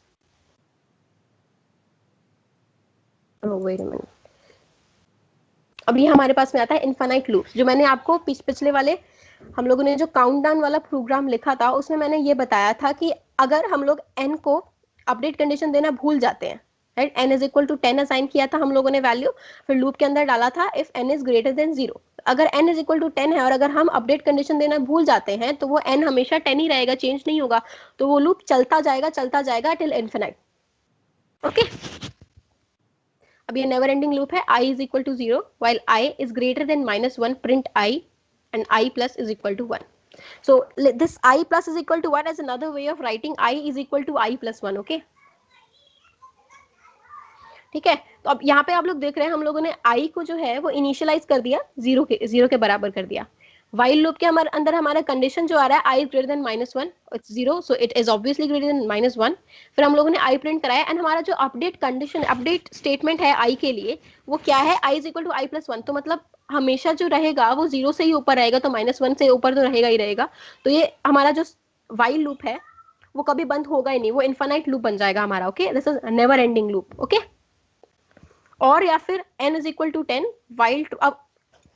Oh wait a minute. अब ये हमारे पास में आता है इनफाइनाइट लूप्स। जो मैंने आपको पिछले वाले हम लोगों ने जो काउंटडाउन वाला प्रोग्राम लिखा था उसमें मैंने ये बताया था कि अगर हम लोग n को अपडेट कंडीशन देना भूल जाते हैं, right, n is equal to 10 assign किया था हम लोगों ने वैल्यू, फिर लूप के अंदर डाला था if n is greater then 0। अगर n इज इक्वल टू 10 है और अगर हम अपडेट कंडीशन देना भूल जाते हैं तो वो n हमेशा 10 ही रहेगा, चेंज नहीं होगा, तो वो लूप चलता जाएगा टिल इनफिनाइट। ओके, अब ये नेवर एंडिंग लूप है। I is equal to 0 while I is greater than -1 print I and I plus is equal to 1. So this I plus is equal to 1 is another way of writing I is equal to I plus 1. Okay, ठीक है। तो अब यहाँ पे आप लोग देख रहे हैं हम लोगों ने I को जो है वो इनिशियलाइज कर दिया, 0 के बराबर कर दिया। while loop के हमारे अंदर हमारा कंडीशन जो आ रहा है I is greater than -1, it's 0, so it is obviously greater than -1। फिर हम लोगों ने I प्रिंट कराया एंड हमारा जो अपडेट स्टेटमेंट है I के लिए वो क्या है, I is equal to I plus 1। तो मतलब हमेशा जो रहेगा वो 0 से ही ऊपर रहेगा, तो -1 से ऊपर तो रहेगा ही रहेगा। तो ये हमारा जो while loop है वो कभी बंद होगा ही नहीं, वो इनफाइनाइट लूप बन जाएगा हमारा। Okay, this is never ending loop. Okay, और या फिर n is equal to 10 while अब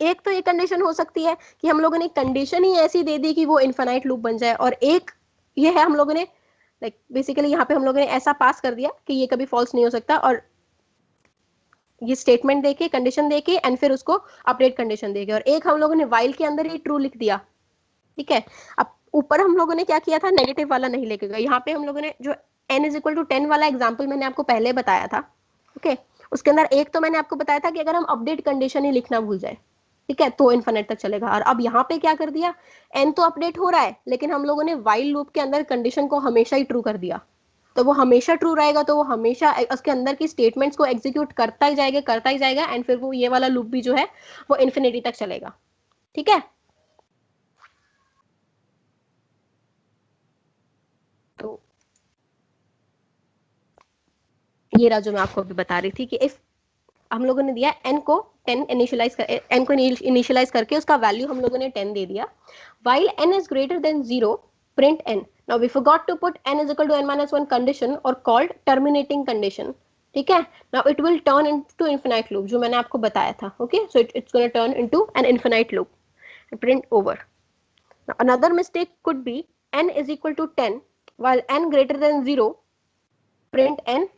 एक तो ये कंडीशन हो सकती है कि हम लोगों ने कंडीशन ही ऐसी दे दी कि वो इनफाइनाइट लूप बन जाए, और एक ये है हम लोगों ने लाइक बेसिकली यहाँ पे हम लोगों ने ऐसा पास कर दिया कि ये कभी फॉल्स नहीं हो सकता, और ये स्टेटमेंट देके कंडीशन देके एंड फिर उसको अपडेट कंडीशन देके, और एक हम लोगों ने वाइल के अंदर ही ट्रू लिख दिया। ठीक है, अब ऊपर हम लोगों ने क्या किया था, नेगेटिव वाला नहीं लेके गए। यहाँ पे हम लोगों ने जो n इज इक्वल टू 10 वाला एग्जाम्पल मैंने आपको पहले बताया था, ओके, उसके अंदर एक तो मैंने आपको बताया था कि अगर हम अपडेट कंडीशन ही लिखना भूल जाए, ठीक है, तो इनफिनिट तक चलेगा। और अब यहाँ पे क्या कर दिया, n तो अपडेट हो रहा है लेकिन हम लोगों ने व्हाइल लूप के अंदर कंडीशन को हमेशा ही ट्रू कर दिया, तो वो हमेशा ट्रू रहेगा, तो वो हमेशा उसके अंदर की स्टेटमेंट्स को एग्जीक्यूट करता ही जाएगा एंड फिर वो ये वाला लूप भी जो है वो इन्फिनिटी तक चलेगा। ठीक है, ये रहा जो मैं आपको अभी बता रही थी कि इफ हम लोगों ने दिया n को 10 इनिशियलाइज कर n को इनिशियलाइज करके उसका वैल्यू हम लोगों ने 10 दे दिया, while n is greater than 0 print n. Now we forgot to put n is equal to n minus 1 condition or called terminating condition. ठीक है, now it will turn into infinite loop जो मैंने आपको बताया था. Okay, so it's going to turn into an infinite loop and print over. Now another mistake could be n is equal to 10 while n greater than 0 print n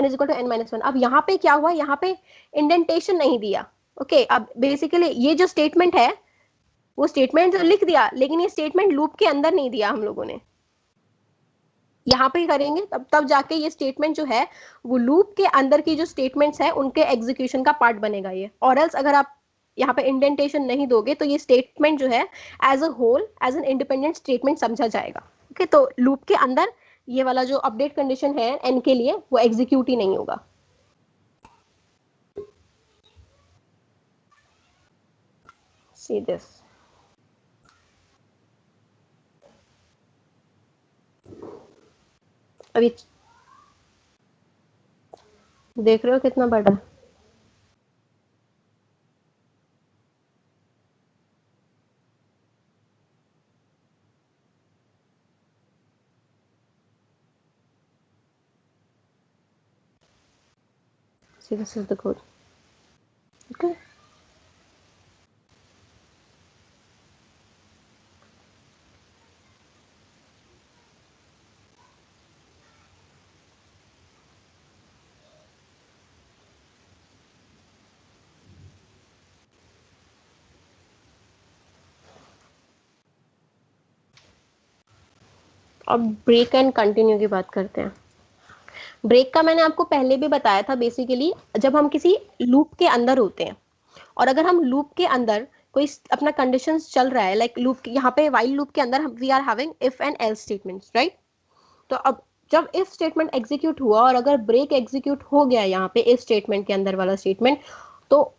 is equal to n minus 1. अब यहाँ पे क्या हुआ, यहाँ पे indentation नहीं दिया. Okay, अब बेसिकली ये जो स्टेटमेंट है वो स्टेटमेंट तो लिख दिया, लेकिन ये स्टेटमेंट लूप के अंदर नहीं दिया हम लोगों ने. यहाँ पे करेंगे तब जाके ये स्टेटमेंट जो है वो लूप के अंदर की जो स्टेटमेंट्स है उनके एग्जीक्यूशन का पार्ट बनेगा ये. और एल्स अगर आप यहाँ पे इंडेंटेशन नहीं दोगे तो ये स्टेटमेंट जो है as a whole as an independent statement समझा जाएगा. ओके, तो लूप के अंदर ये वाला जो अपडेट कंडीशन है एन के लिए वो एग्जीक्यूट ही नहीं होगा. See this. अभी देख रहे हो कितना बड़ा. See, this is the code. Okay. अब ब्रेक एंड कंटिन्यू की बात करते हैं. ब्रेक का मैंने आपको पहले भी बताया था. बेसिकली जब हम किसी लूप के अंदर होते हैं और अगर हम लूप के अंदर कोई अपना कंडीशंस चल रहा है, लाइक लूप यहाँ पे वाइल लूप के अंदर we are having if and else statements, right. तो अब जब इफ स्टेटमेंट एग्जीक्यूट हुआ और अगर ब्रेक एग्जीक्यूट हो गया यहाँ पे इफ स्टेटमेंट के अंदर वाला स्टेटमेंट, तो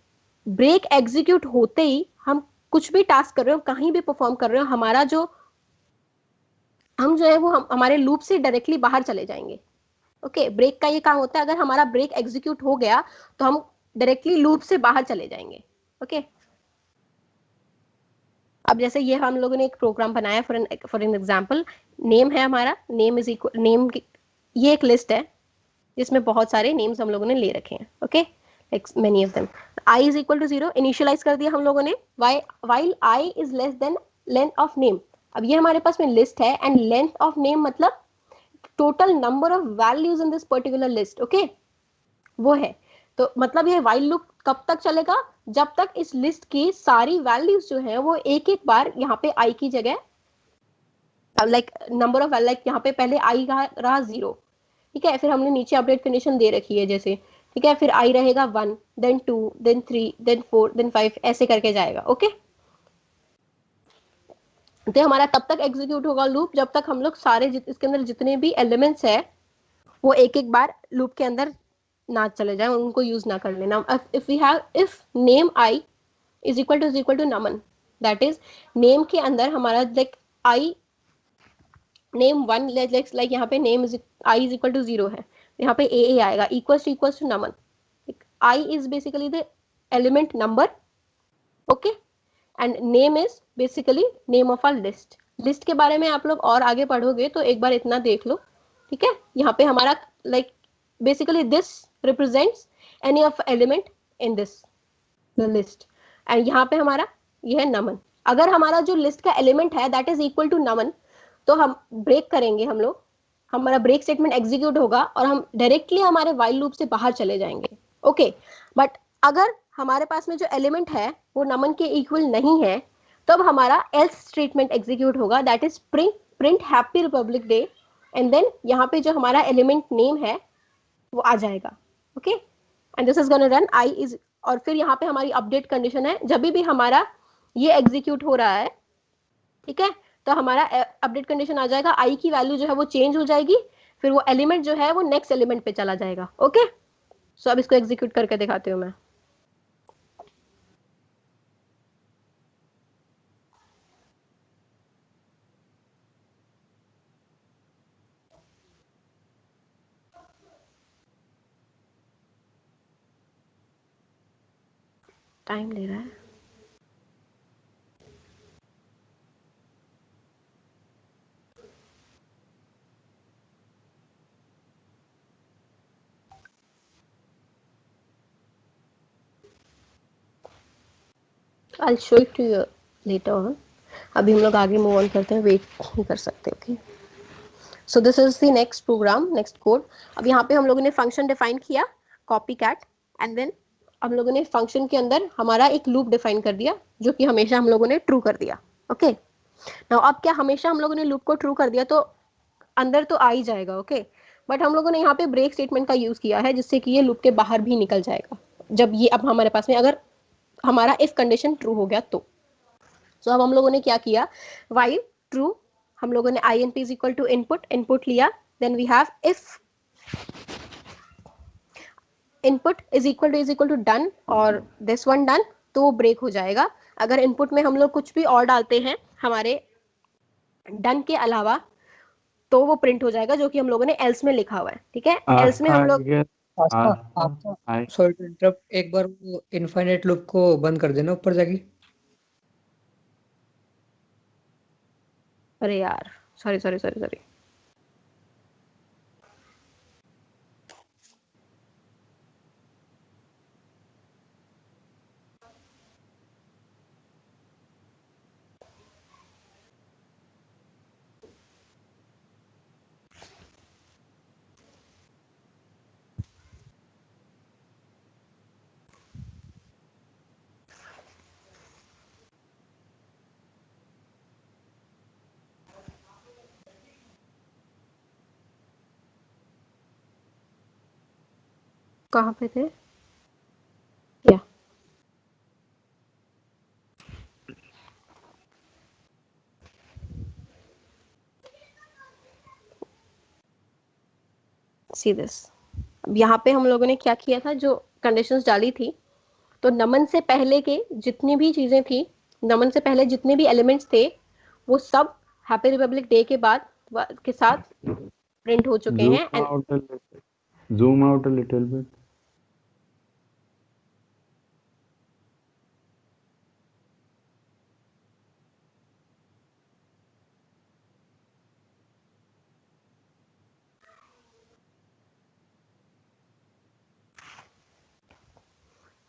ब्रेक एग्जीक्यूट होते ही हम कुछ भी टास्क कर रहे हो, कहीं भी परफॉर्म कर रहे हो, हमारा जो हम जो है वो हमारे लूप से डायरेक्टली बाहर चले जाएंगे. ओके, ब्रेक का ये काम होता है, अगर हमारा ब्रेक एग्जीक्यूट हो गया तो हम डायरेक्टली लूप से बाहर चले जाएंगे. ओके, अब जैसे ये हम लोगों ने एक प्रोग्राम बनाया फॉर एन एग्जांपल. नेम है हमारा, नेम इज इक्वल नेम, ये एक लिस्ट है जिसमें बहुत सारे नेम्स हम लोगों ने ले रखे हैं. Okay, like many of them. I is equal to 0 initialise कर दिया हम लोगों ने, while i is less than length of name. अब ये हमारे पास में लिस्ट है एंड लेंथ ऑफ नेम मतलब total number of values in this particular list. Okay, वो है. तो मतलब ये व्हाइल लूप कब तक चलेगा, जब तक इस लिस्ट की सारी वैल्यूज जो है वो एक एक बार यहाँ पे आई की जगह लाइक नंबर ऑफ लाइक यहाँ पे पहले आई रहा 0, ठीक है, फिर हमने नीचे अपडेट कंडीशन दे रखी है जैसे, ठीक है, फिर आई रहेगा 1 देन 2 देन 3 देन 4 देन 5 ऐसे करके जाएगा. ओके, तो हमारा तब तक एग्जीक्यूट होगा लूप जब तक हम लोग सारे इसके अंदर जितने भी एलिमेंट्स है वो एक एक बार लूप के अंदर ना चले जाए, उनको यूज ना कर लेना. If we have if name i is equal to Naman, that is name के अंदर हमारा लाइक आई नेम 1 लाइक यहाँ पे name is i is equal to 0 है, यहाँ पे ए आएगा equal to Naman. I is basically the element number. Okay, and name is basically name of a list. List के बारे में आप लोग और आगे पढ़ोगे तो एक बार इतना देख लो, ठीक है. यहाँ पे हमारा like basically this represents any of element in this list and यहाँ पे हमारा ये है नमन. अगर हमारा जो लिस्ट का एलिमेंट है दैट इज इक्वल टू नमन तो हम ब्रेक करेंगे, हम लोग हमारा ब्रेक स्टेटमेंट एग्जीक्यूट होगा और हम डायरेक्टली हमारे वाइल लूप से बाहर चले जाएंगे. ओके, बट अगर हमारे पास में जो एलिमेंट है वो नमन के इक्वल नहीं है तब हमारा एल्स स्टेटमेंट एग्जीक्यूट होगा, that is print happy Republic Day and then यहाँ पे जो हमारा एलिमेंट नेम है वो आ जाएगा. Okay, and this is gonna run I is, और फिर यहाँ पे हमारी अपडेट कंडीशन है जब भी हमारा ये एग्जीक्यूट हो रहा है, ठीक है, तो हमारा अपडेट कंडीशन आ जाएगा, आई की वैल्यू जो है वो चेंज हो जाएगी, फिर वो एलिमेंट जो है वो नेक्स्ट एलिमेंट पे चला जाएगा. ओके, सो अब इसको एग्जीक्यूट करके दिखाती हूँ मैं. टाइम ले रहा है। I'll show it to you later on. अभी हम लोग आगे मूव ऑन करते हैं, वेट नहीं कर सकते। Okay, so this is the next program, next code. अब यहाँ पे हम लोगों ने फंक्शन डिफाइन किया, कॉपी कैट, एंड देन हम लोगों ने फंक्शन के अंदर हमारा एक लूप डिफाइन कर दिया जो कि हमेशा हम लोगों ने ट्रू कर दिया। ओके, नाउ अब क्या हमेशा हम लोगों ने लूप को ट्रू कर दिया तो अंदर तो आ ही जाएगा। ओके, बट हम लोगों ने यहाँ पे ब्रेक स्टेटमेंट का यूज किया है जिससे कि ये लूप के बाहर भी निकल जाएगा जब ये अब हमारे पास में अगर हमारा इफ कंडीशन ट्रू हो गया तो। सो अब हम लोगों ने क्या किया, while ट्रू हम लोगों ने inp is equal to input लिया, then we have if input is equal to done or this one done, तो वो ब्रेक हो जाएगा। अगर इनपुट में हम लोग कुछ भी और डालते हैं हमारे डन के अलावा तो वो प्रिंट हो जाएगा, जो कि हम लोगों ने एल्स में लिखा हुआ है। ठीक है, एल्स में हम लोग सॉरी टू इंटरप्ट, एक बार वो इनफाइनाइट लूप को बंद कर देना ऊपर जाके। अरे यार, सॉरी। कहाँ पे थे या सी दिस। अब यहाँ पे हम लोगों ने क्या किया था, जो कंडीशंस डाली थी, तो नमन से पहले के जितनी भी चीजें थी, नमन से पहले जितने भी एलिमेंट्स थे वो सब हैप्पी रिपब्लिक डे के बाद के साथ प्रिंट हो चुके हैं। zoom out a little bit.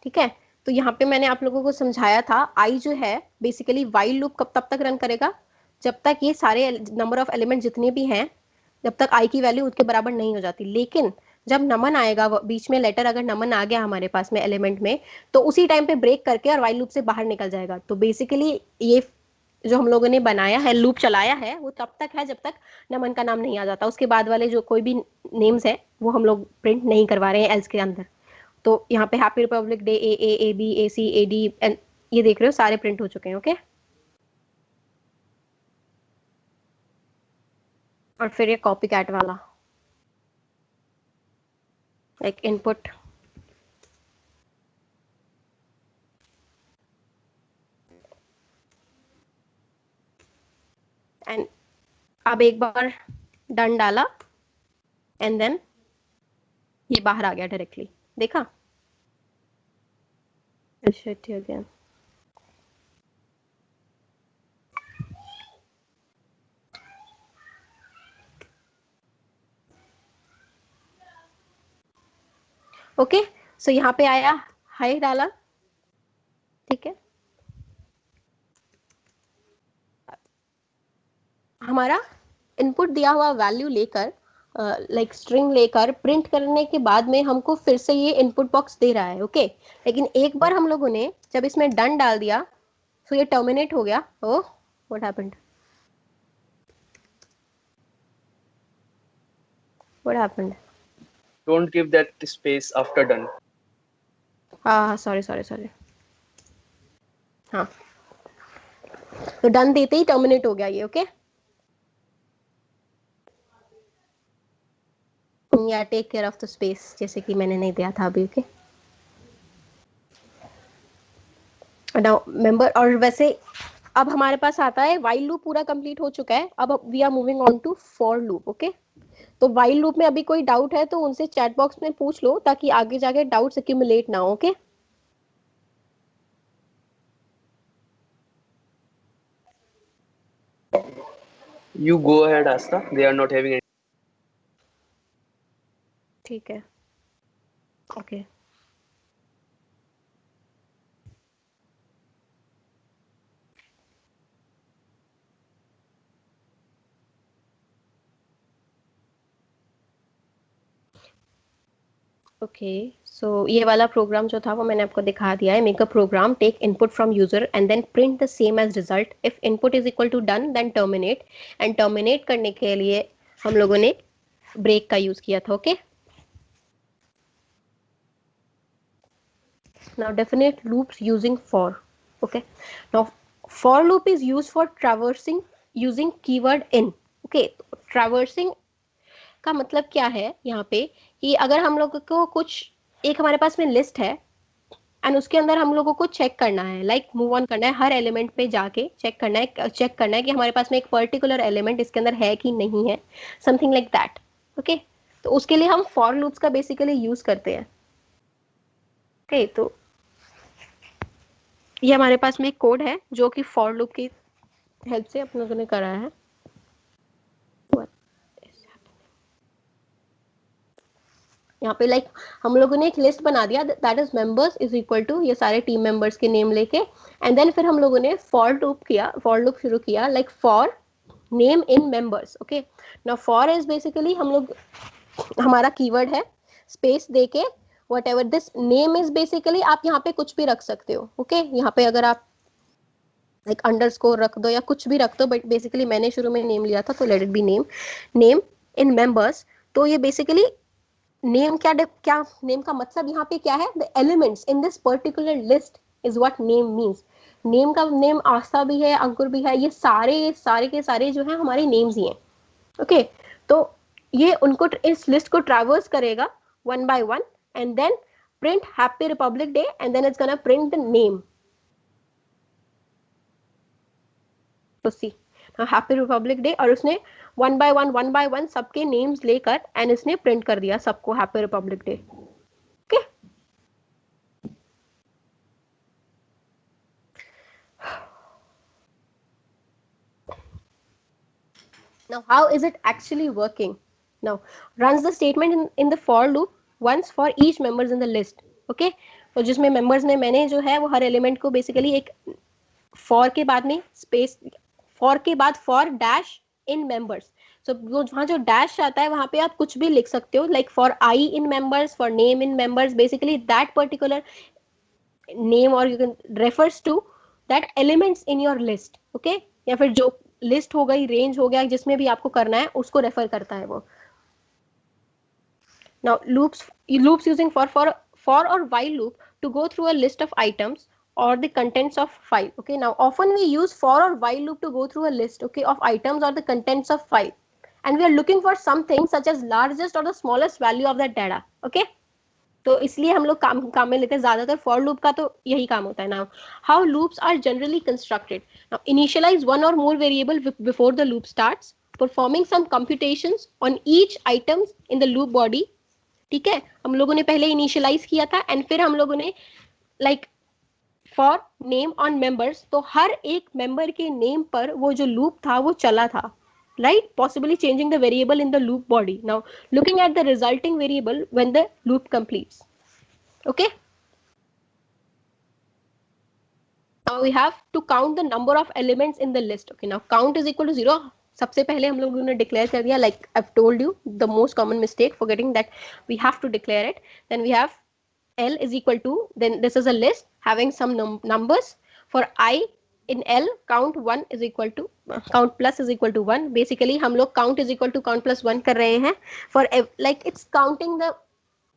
ठीक है, तो यहाँ पे मैंने आप लोगों को समझाया था आई जो है बेसिकली वाइल लूप कब तब तक रन करेगा, जब तक ये सारे नंबर ऑफ एलिमेंट जितने भी हैं जब तक आई की वैल्यू उसके बराबर नहीं हो जाती। लेकिन जब नमन आएगा, बीच में लेटर अगर नमन आ गया हमारे पास में एलिमेंट में, तो उसी टाइम पे ब्रेक करके और वाइल लूप से बाहर निकल जाएगा। तो बेसिकली ये जो हम लोगों ने बनाया है, लूप चलाया है, वो तब तक है जब तक नमन का नाम नहीं आ जाता। उसके बाद वाले जो कोई भी नेम्स है वो हम लोग प्रिंट नहीं करवा रहे हैं एल्स के अंदर। तो यहाँ पे happy Republic Day A B A C A D and ये देख रहे हो सारे प्रिंट हो चुके हैं। ओके, और फिर ये कॉपी कैट वाला एक इनपुट एंड अब एक बार डन डाला एंड देन ये बाहर आ गया डायरेक्टली, देखा। अगेन ओके, सो यहाँ पे आया हाई डाला, ठीक है। हमारा इनपुट दिया हुआ वैल्यू लेकर लाइक स्ट्रिंग लेकर प्रिंट करने के बाद में हमको फिर से ये इनपुट बॉक्स दे रहा है। ओके, लेकिन एक बार हम लोगों ने जब इसमें डन डाल दिया तो ये टर्मिनेट हो गया। Oh, what happened, what happened? Don't give that space after done. हाँ, सॉरी। हाँ, तो डन देते ही टर्मिनेट हो गया ये। ओके, या take care of the space, जैसे कि मैंने नहीं दिया था अभी। ओके, नाउ मेंबर, और वैसे अब हमारे पास आता है व्हाइल लूप पूरा कंप्लीट हो चुका है। अब we are moving on to for loop. Okay, तो व्हाइल लूप में अभी कोई डाउट है तो उनसे चैट बॉक्स में पूछ लो ताकि आगे जाके डाउट्स एक्यूमुलेट ना हो। Okay, You go ahead, Asta. They are not having any. ठीक है, ओके। ओके, सो ये वाला प्रोग्राम जो था वो मैंने आपको दिखा दिया है। Make a program, take input from user and then print the same as result. If input is equal to done then terminate, and terminate करने के लिए हम लोगों ने ब्रेक का यूज किया था। Okay, now definite loops using for. Okay, now for loop is used for traversing using keyword in. Okay, traversing का मतलब क्या है यहाँ पे कि अगर हम लोग को कुछ एक हमारे पास में लिस्ट है एंड उसके अंदर हम लोगों को चेक करना है, लाइक मूव ऑन करना है, हर एलिमेंट पे जाके चेक करना है कि हमारे पास में एक पर्टिकुलर एलिमेंट इसके अंदर है कि नहीं है, समथिंग लाइक दैट। ओके, तो उसके लिए हम फॉर लूप्स का बेसिकली यूज करते हैं। ओके, तो ये हमारे पास में एक कोड है जो कि फॉर लूप की हेल्प से अपन लोगों ने करा है। यहाँ पे लाइक हम लोगों ने एक लिस्ट बना दिया, that is members is equal to ये सारे टीम मेंबर्स के नेम लेके, एंड देन फिर हम लोगों ने फॉर लूप शुरू किया, like for name in members. Okay, now for is basically हम लोग हमारा कीवर्ड है, स्पेस देके whatever this name is basically आप यहाँ पे कुछ भी रख सकते हो। ओके, यहाँ पे अगर आप लाइक अंडरस्कोर रख दो या कुछ भी रख दो, बट बेसिकली मैंने शुरू में नेम लिया था तो late it B name in members. तो ये बेसिकली नेम क्या नेम का मतलब यहाँ पे क्या है, the elements in this particular list is what name means. Name का नेम आस्था भी है, अंकुर भी है, ये सारे के सारे जो है हमारे नेम्स ही हैं। ओके, तो ये उनको इस लिस्ट को ट्रैवर्स करेगा one by one and then print happy Republic Day and then it's gonna print the name. तो सी हैप्पी रिपब्लिक डे, और उसने वन बाय वन सबके नेम्स लेकर एंड इसने प्रिंट कर दिया सबको happy Republic Day. Okay, now how is it actually working? Now runs the statement in the for loop once for each members in the list. Okay, तो जिसमें members में मैंने जो है वो हर एलिमेंट को बेसिकली एक for के बाद में स्पेस, for के बाद for dash in members, so वहाँ जो dash आता है वहाँ पे आप कुछ भी लिख सकते हो, like for I in members, for name in members, basically that particular name or you can refers to that elements in your list. Okay, या फिर जो लिस्ट हो गई, रेंज हो गया, जिसमें भी आपको करना है उसको रेफर करता है वो। Now loops using for or while loop to go through a list of items or the contents of file. Okay, now often we use for or while loop to go through a list, okay, of items or the contents of file, and we are looking for something such as largest or the smallest value of that data. Okay, तो इसलिए हम लोग काम में लेते हैं ज्यादातर for loop का, तो यही काम होता है। Now how loops are generally constructed, now initialise one or more variable before the loop starts, performing some computations on each items in the loop body. ठीक है, हम लोगों ने पहले इनिशियलाइज किया था एंड फिर हम लोगों ने like for name on members, तो हर एक मेंबर के नेम पर वो जो लूप था वो चला था, right, possibly changing the variable in the loop body. Now looking at the resulting variable when the loop completes. Okay, now we have to count the number of elements in the list. Okay, now count is equal to 0. सबसे पहले हम लोगों ने declare कर दिया, like I've told you the most common mistake, forgetting that we have to declare it. Then we have L is equal to, then this is a list having some numbers. For I in L, count 1 is equal to count plus is equal to 1. Basically हम लोग count is equal to count plus 1 कर रहे हैं for like it's counting the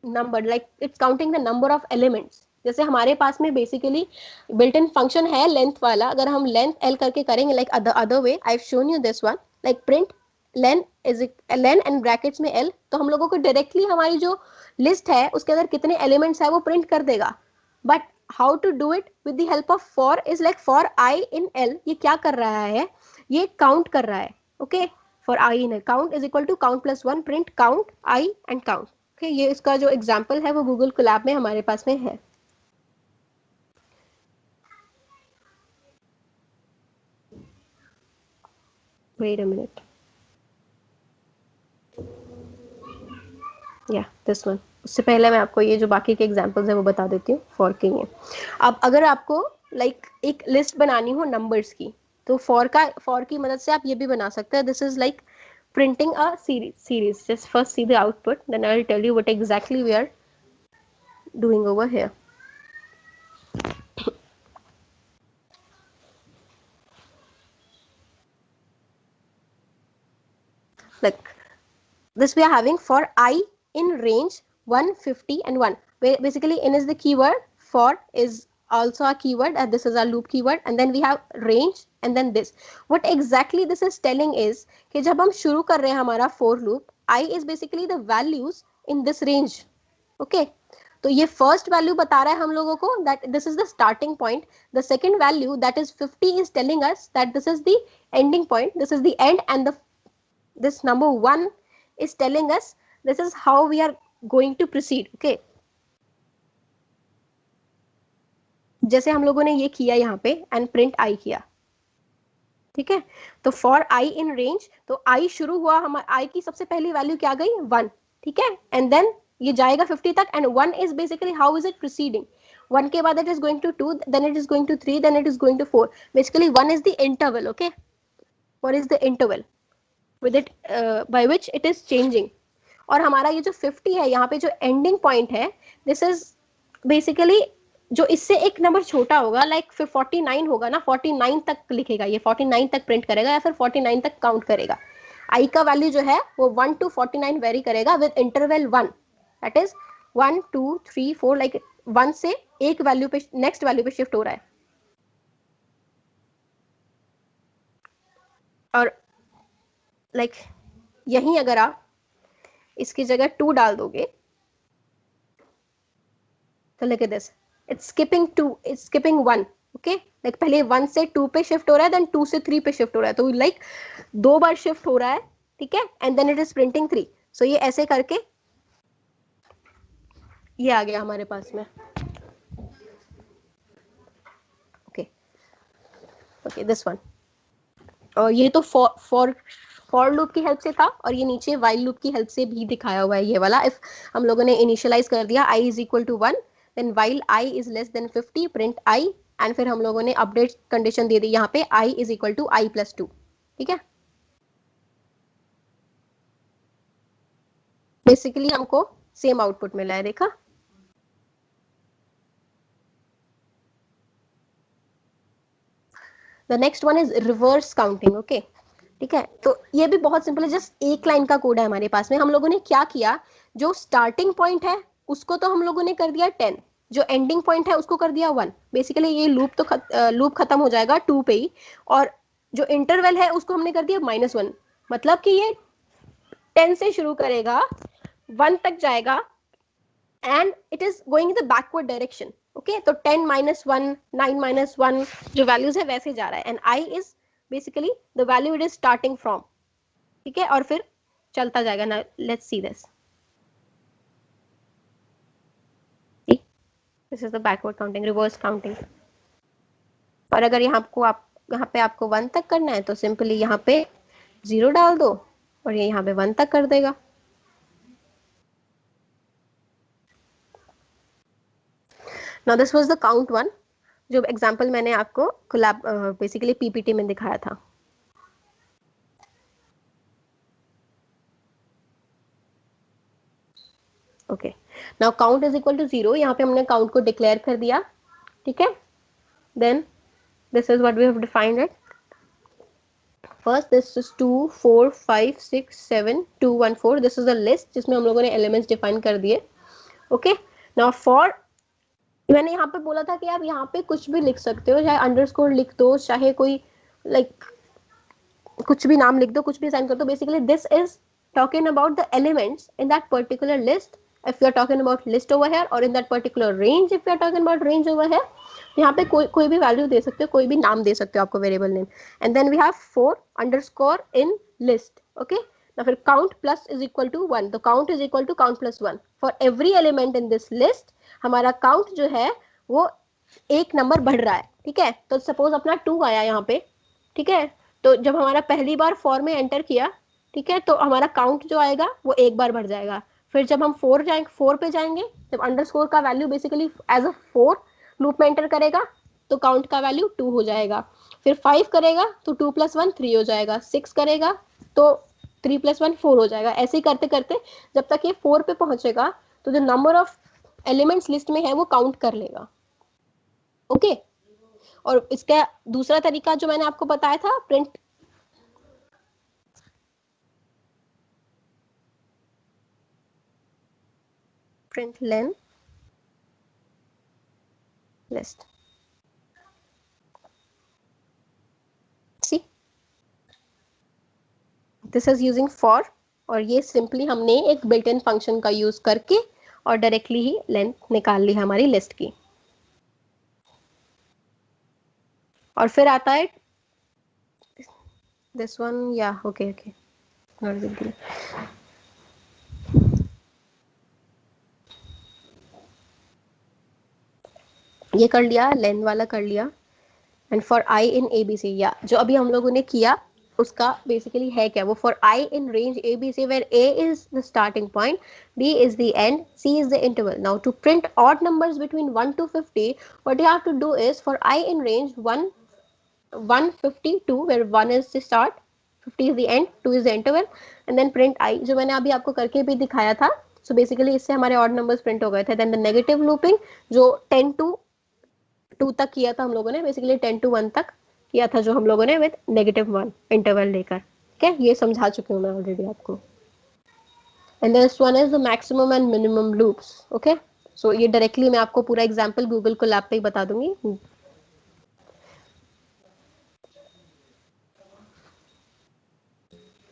number, like it's counting the number of elements. जैसे हमारे पास में basically built in function है लेंथ वाला, अगर हम लेंथ एल करके करेंगे like other way, I have shown you this one, like print lane is lane and brackets में एल, तो हम लोगों को डायरेक्टली हमारी जो लिस्ट है उसके अंदर कितने एलिमेंट्स है वो प्रिंट कर देगा। But how to do it with the help of for is like for i in L, ये क्या कर रहा है, ये काउंट कर रहा है। Okay, for i in L count is equal to count plus 1, print count i and count. Okay, ये इसका जो एग्जाम्पल है वो गूगल कोलैब में हमारे पास में है। Wait a minute. या दिस वन। उससे पहले मैं आपको ये जो बाकी के एग्जांपल्स है वो बता देती हूँ फॉर के लिए। अब अगर आपको लाइक एक लिस्ट बनानी हो नंबर्स की, तो फॉर की मदद से आप ये भी बना सकते हैं। This is like printing a series. Just first see the output, then I will tell you what exactly we are doing over here. Like this we are having for I in range 150 and 1. Basically in is the keyword, for is also a keyword, and this is our loop keyword, and then we have range and then this. What exactly this is telling is कि जब हम शुरू कर रहे हैं हमारा for loop, I is basically the values in this range. Okay, तो ये फर्स्ट वैल्यू बता रहा है हम लोगों को that this is the starting point. The second value that is 50 is telling us that this is the ending point, this is the and, and the this number 1 is telling us this is how we are going to proceed. Okay, जैसे हम लोगों ने ये किया यहाँ पे and print I किया, ठीक है. तो फॉर आई इन रेंज, तो आई शुरू हुआ, हम आई की सबसे पहली वैल्यू क्या गई 1, ठीक है, एंड देन ये जाएगा 50 तक, and 1 is basically how is it proceeding. 1 के बाद it is going to 2, then it is going to 3, then it is going to 4. Basically 1 is the interval. Okay, what is the interval with it by which it is changing. और हमारा ये जो 50 है यहाँ पे जो एंडिंग पॉइंट है, this is basically जो इससे एक नंबर छोटा होगा, लाइक फिर 49 होगा ना, 49 तक लिखेगा, ये 49 तक प्रिंट करेगा या फिर 49 तक काउंट करेगा. आई का वैल्यू जो है वो 1 to 49 वेरी करेगा with interval 1, that is 1 2 3 4, like 1 से एक वैल्यू पे नेक्स्ट वैल्यू पे शिफ्ट हो रहा है. और लाइक यहीं अगर आप इसकी जगह 2 डाल दोगे तो look at this, it's skipping 2, it's skipping 1. Okay, like पहले 1 से 2 पे शिफ्ट हो रहा है, देन 2 से 3 पे शिफ्ट हो रहा है, तो लाइक 2 बार शिफ्ट हो रहा है, ठीक है, and then it is printing 3. So ये ऐसे करके ये आ गया हमारे पास में. Okay okay, this one. और ये तो फॉर लूप की हेल्प से था, और ये नीचे वाइल लूप की हेल्प से भी दिखाया हुआ है ये वाला. इफ हम लोगों ने इनिशियलाइज कर दिया i is equal to 1, then while i is less than 50 print i, and फिर हम लोगों ने अपडेट कंडीशन दे दी यहाँ पे i is equal to i plus 2. ठीक है, बेसिकली हमको सेम आउटपुट मिला है, देखा. The next one is reverse counting. Okay, ठीक है, तो ये भी बहुत सिंपल है, जस्ट एक लाइन का कोड है हमारे पास में. हम लोगों ने क्या किया, जो स्टार्टिंग पॉइंट है उसको तो हम लोगों ने कर दिया 10, जो एंडिंग पॉइंट है उसको कर दिया 1. बेसिकली ये लूप तो लूप खत्म हो जाएगा 2 पे ही, और जो इंटरवल है उसको हमने कर दिया -1. मतलब कि ये 10 से शुरू करेगा, 1 तक जाएगा, and it is going in the backward direction. Okay, तो 10 -1 9 -1 जो वैल्यूज है वैसे जा रहा है, and i is basically the value it is starting from. ठीक है, और फिर चलता जाएगा. ना let's see this, this is the backward counting, reverse counting. और अगर यहाँ पे आपको 1 तक करना है तो सिंपली यहाँ पे 0 डाल दो, और ये यहाँ पे 1 तक कर देगा. Now this was the count one, जो एग्जाम्पल मैंने आपको बेसिकली पीपीटी में दिखाया था. Okay, now count is equal to 0. यहाँ पे हमने काउंट को डिक्लेयर कर दिया, ठीक है. Then this is what we have defined it. First this is 2 4 5 6 7 2 1 4. This is the list जिसमें हम लोगों ने एलिमेंट्स डिफाइन कर दिए. ओके, नाउ फॉर, मैंने यहाँ पे बोला था कि आप यहाँ पे कुछ भी लिख सकते हो, चाहे अंडरस्कोर लिख दो, चाहे कोई लाइक कुछ भी नाम लिख दो, कुछ भी साइन कर दो. Basically this is talking about the elements in that particular list. if you are talking about list over here, or in that particular range if you are talking about range over here, यहाँ पे कोई भी value दे सकते हो, कोई भी नाम दे सकते हो आपको variable name. And then we have 4 underscore in list. Okay, ना फिर count plus is equal to 1, तो count is equal to count plus 1 for every element in this list. हमारा काउंट जो है वो एक नंबर बढ़ रहा है. ठीक है, तो सपोज अपना 2 आया यहाँ पे, ठीक है, तो जब हमारा पहली बार फॉर में एंटर किया, ठीक है, तो हमारा काउंट जो आएगा वो एक बार बढ़ जाएगा. फिर जब हम 4 पे जाएंगे, जब अंडरस्कोर का value basically as a 4 loop में एंटर करेगा तो काउंट का वैल्यू 2 हो जाएगा। फिर 5 करेगा तो 2 + 1 3 हो जाएगा, 6 करेगा तो 3 + 1 4 हो जाएगा। ऐसे ही करते करते जब तक ये 4 पे पहुंचेगा तो जो नंबर ऑफ एलिमेंट्स लिस्ट में है वो काउंट कर लेगा। ओके और इसका दूसरा तरीका जो मैंने आपको बताया था, print len list। See, this is using for, और ये सिंपली हमने एक बिल्ट इन फंक्शन का यूज करके और डायरेक्टली ही लेंथ निकाल ली हमारी लिस्ट की। और फिर आता है दिस वन, या okay okay not big deal. ये कर लिया, लेंथ वाला कर लिया। And for i in ABC, या जो अभी हम लोगों ने किया उसका बेसिकली है क्या, वो for i in range ABC where A is the starting point, B is the end, C is the interval. Now to print odd numbers between 1 to 50, what you have to do is for I in range 152 where 1 is the start, 50 is the end, 2 is the interval, and then print I, जो मैंने अभी आपको करके भी दिखाया था। So basically इससे हमारे ऑड नंबर्स प्रिंट हो गए थे। देन द नेगेटिव लूपिंग जो 10 to 2 तक किया था हम लोगों ने, बेसिकली 10 to 1 तक किया था जो हम लोगों ने विद -1 इंटरवल लेकर। ठीक है, ये समझा चुकी हूँ मैं ऑलरेडी आपको। And this one is the maximum and minimum loops. Okay, सो ये डायरेक्टली मैं आपको पूरा एग्जांपल गूगल कोलैब पे ही बता दूंगी।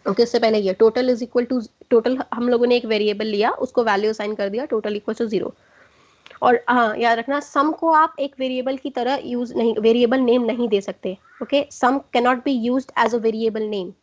ओके, इससे पहले ये total is equal to, total हम लोगों ने एक वेरिएबल लिया, उसको वैल्यू असाइन कर दिया, टोटल इक्वल टू 0। और हाँ याद रखना, सम को आप एक वेरिएबल की तरह यूज नहीं, वेरिएबल नेम नहीं दे सकते। Okay, sum can not be used as a variable name.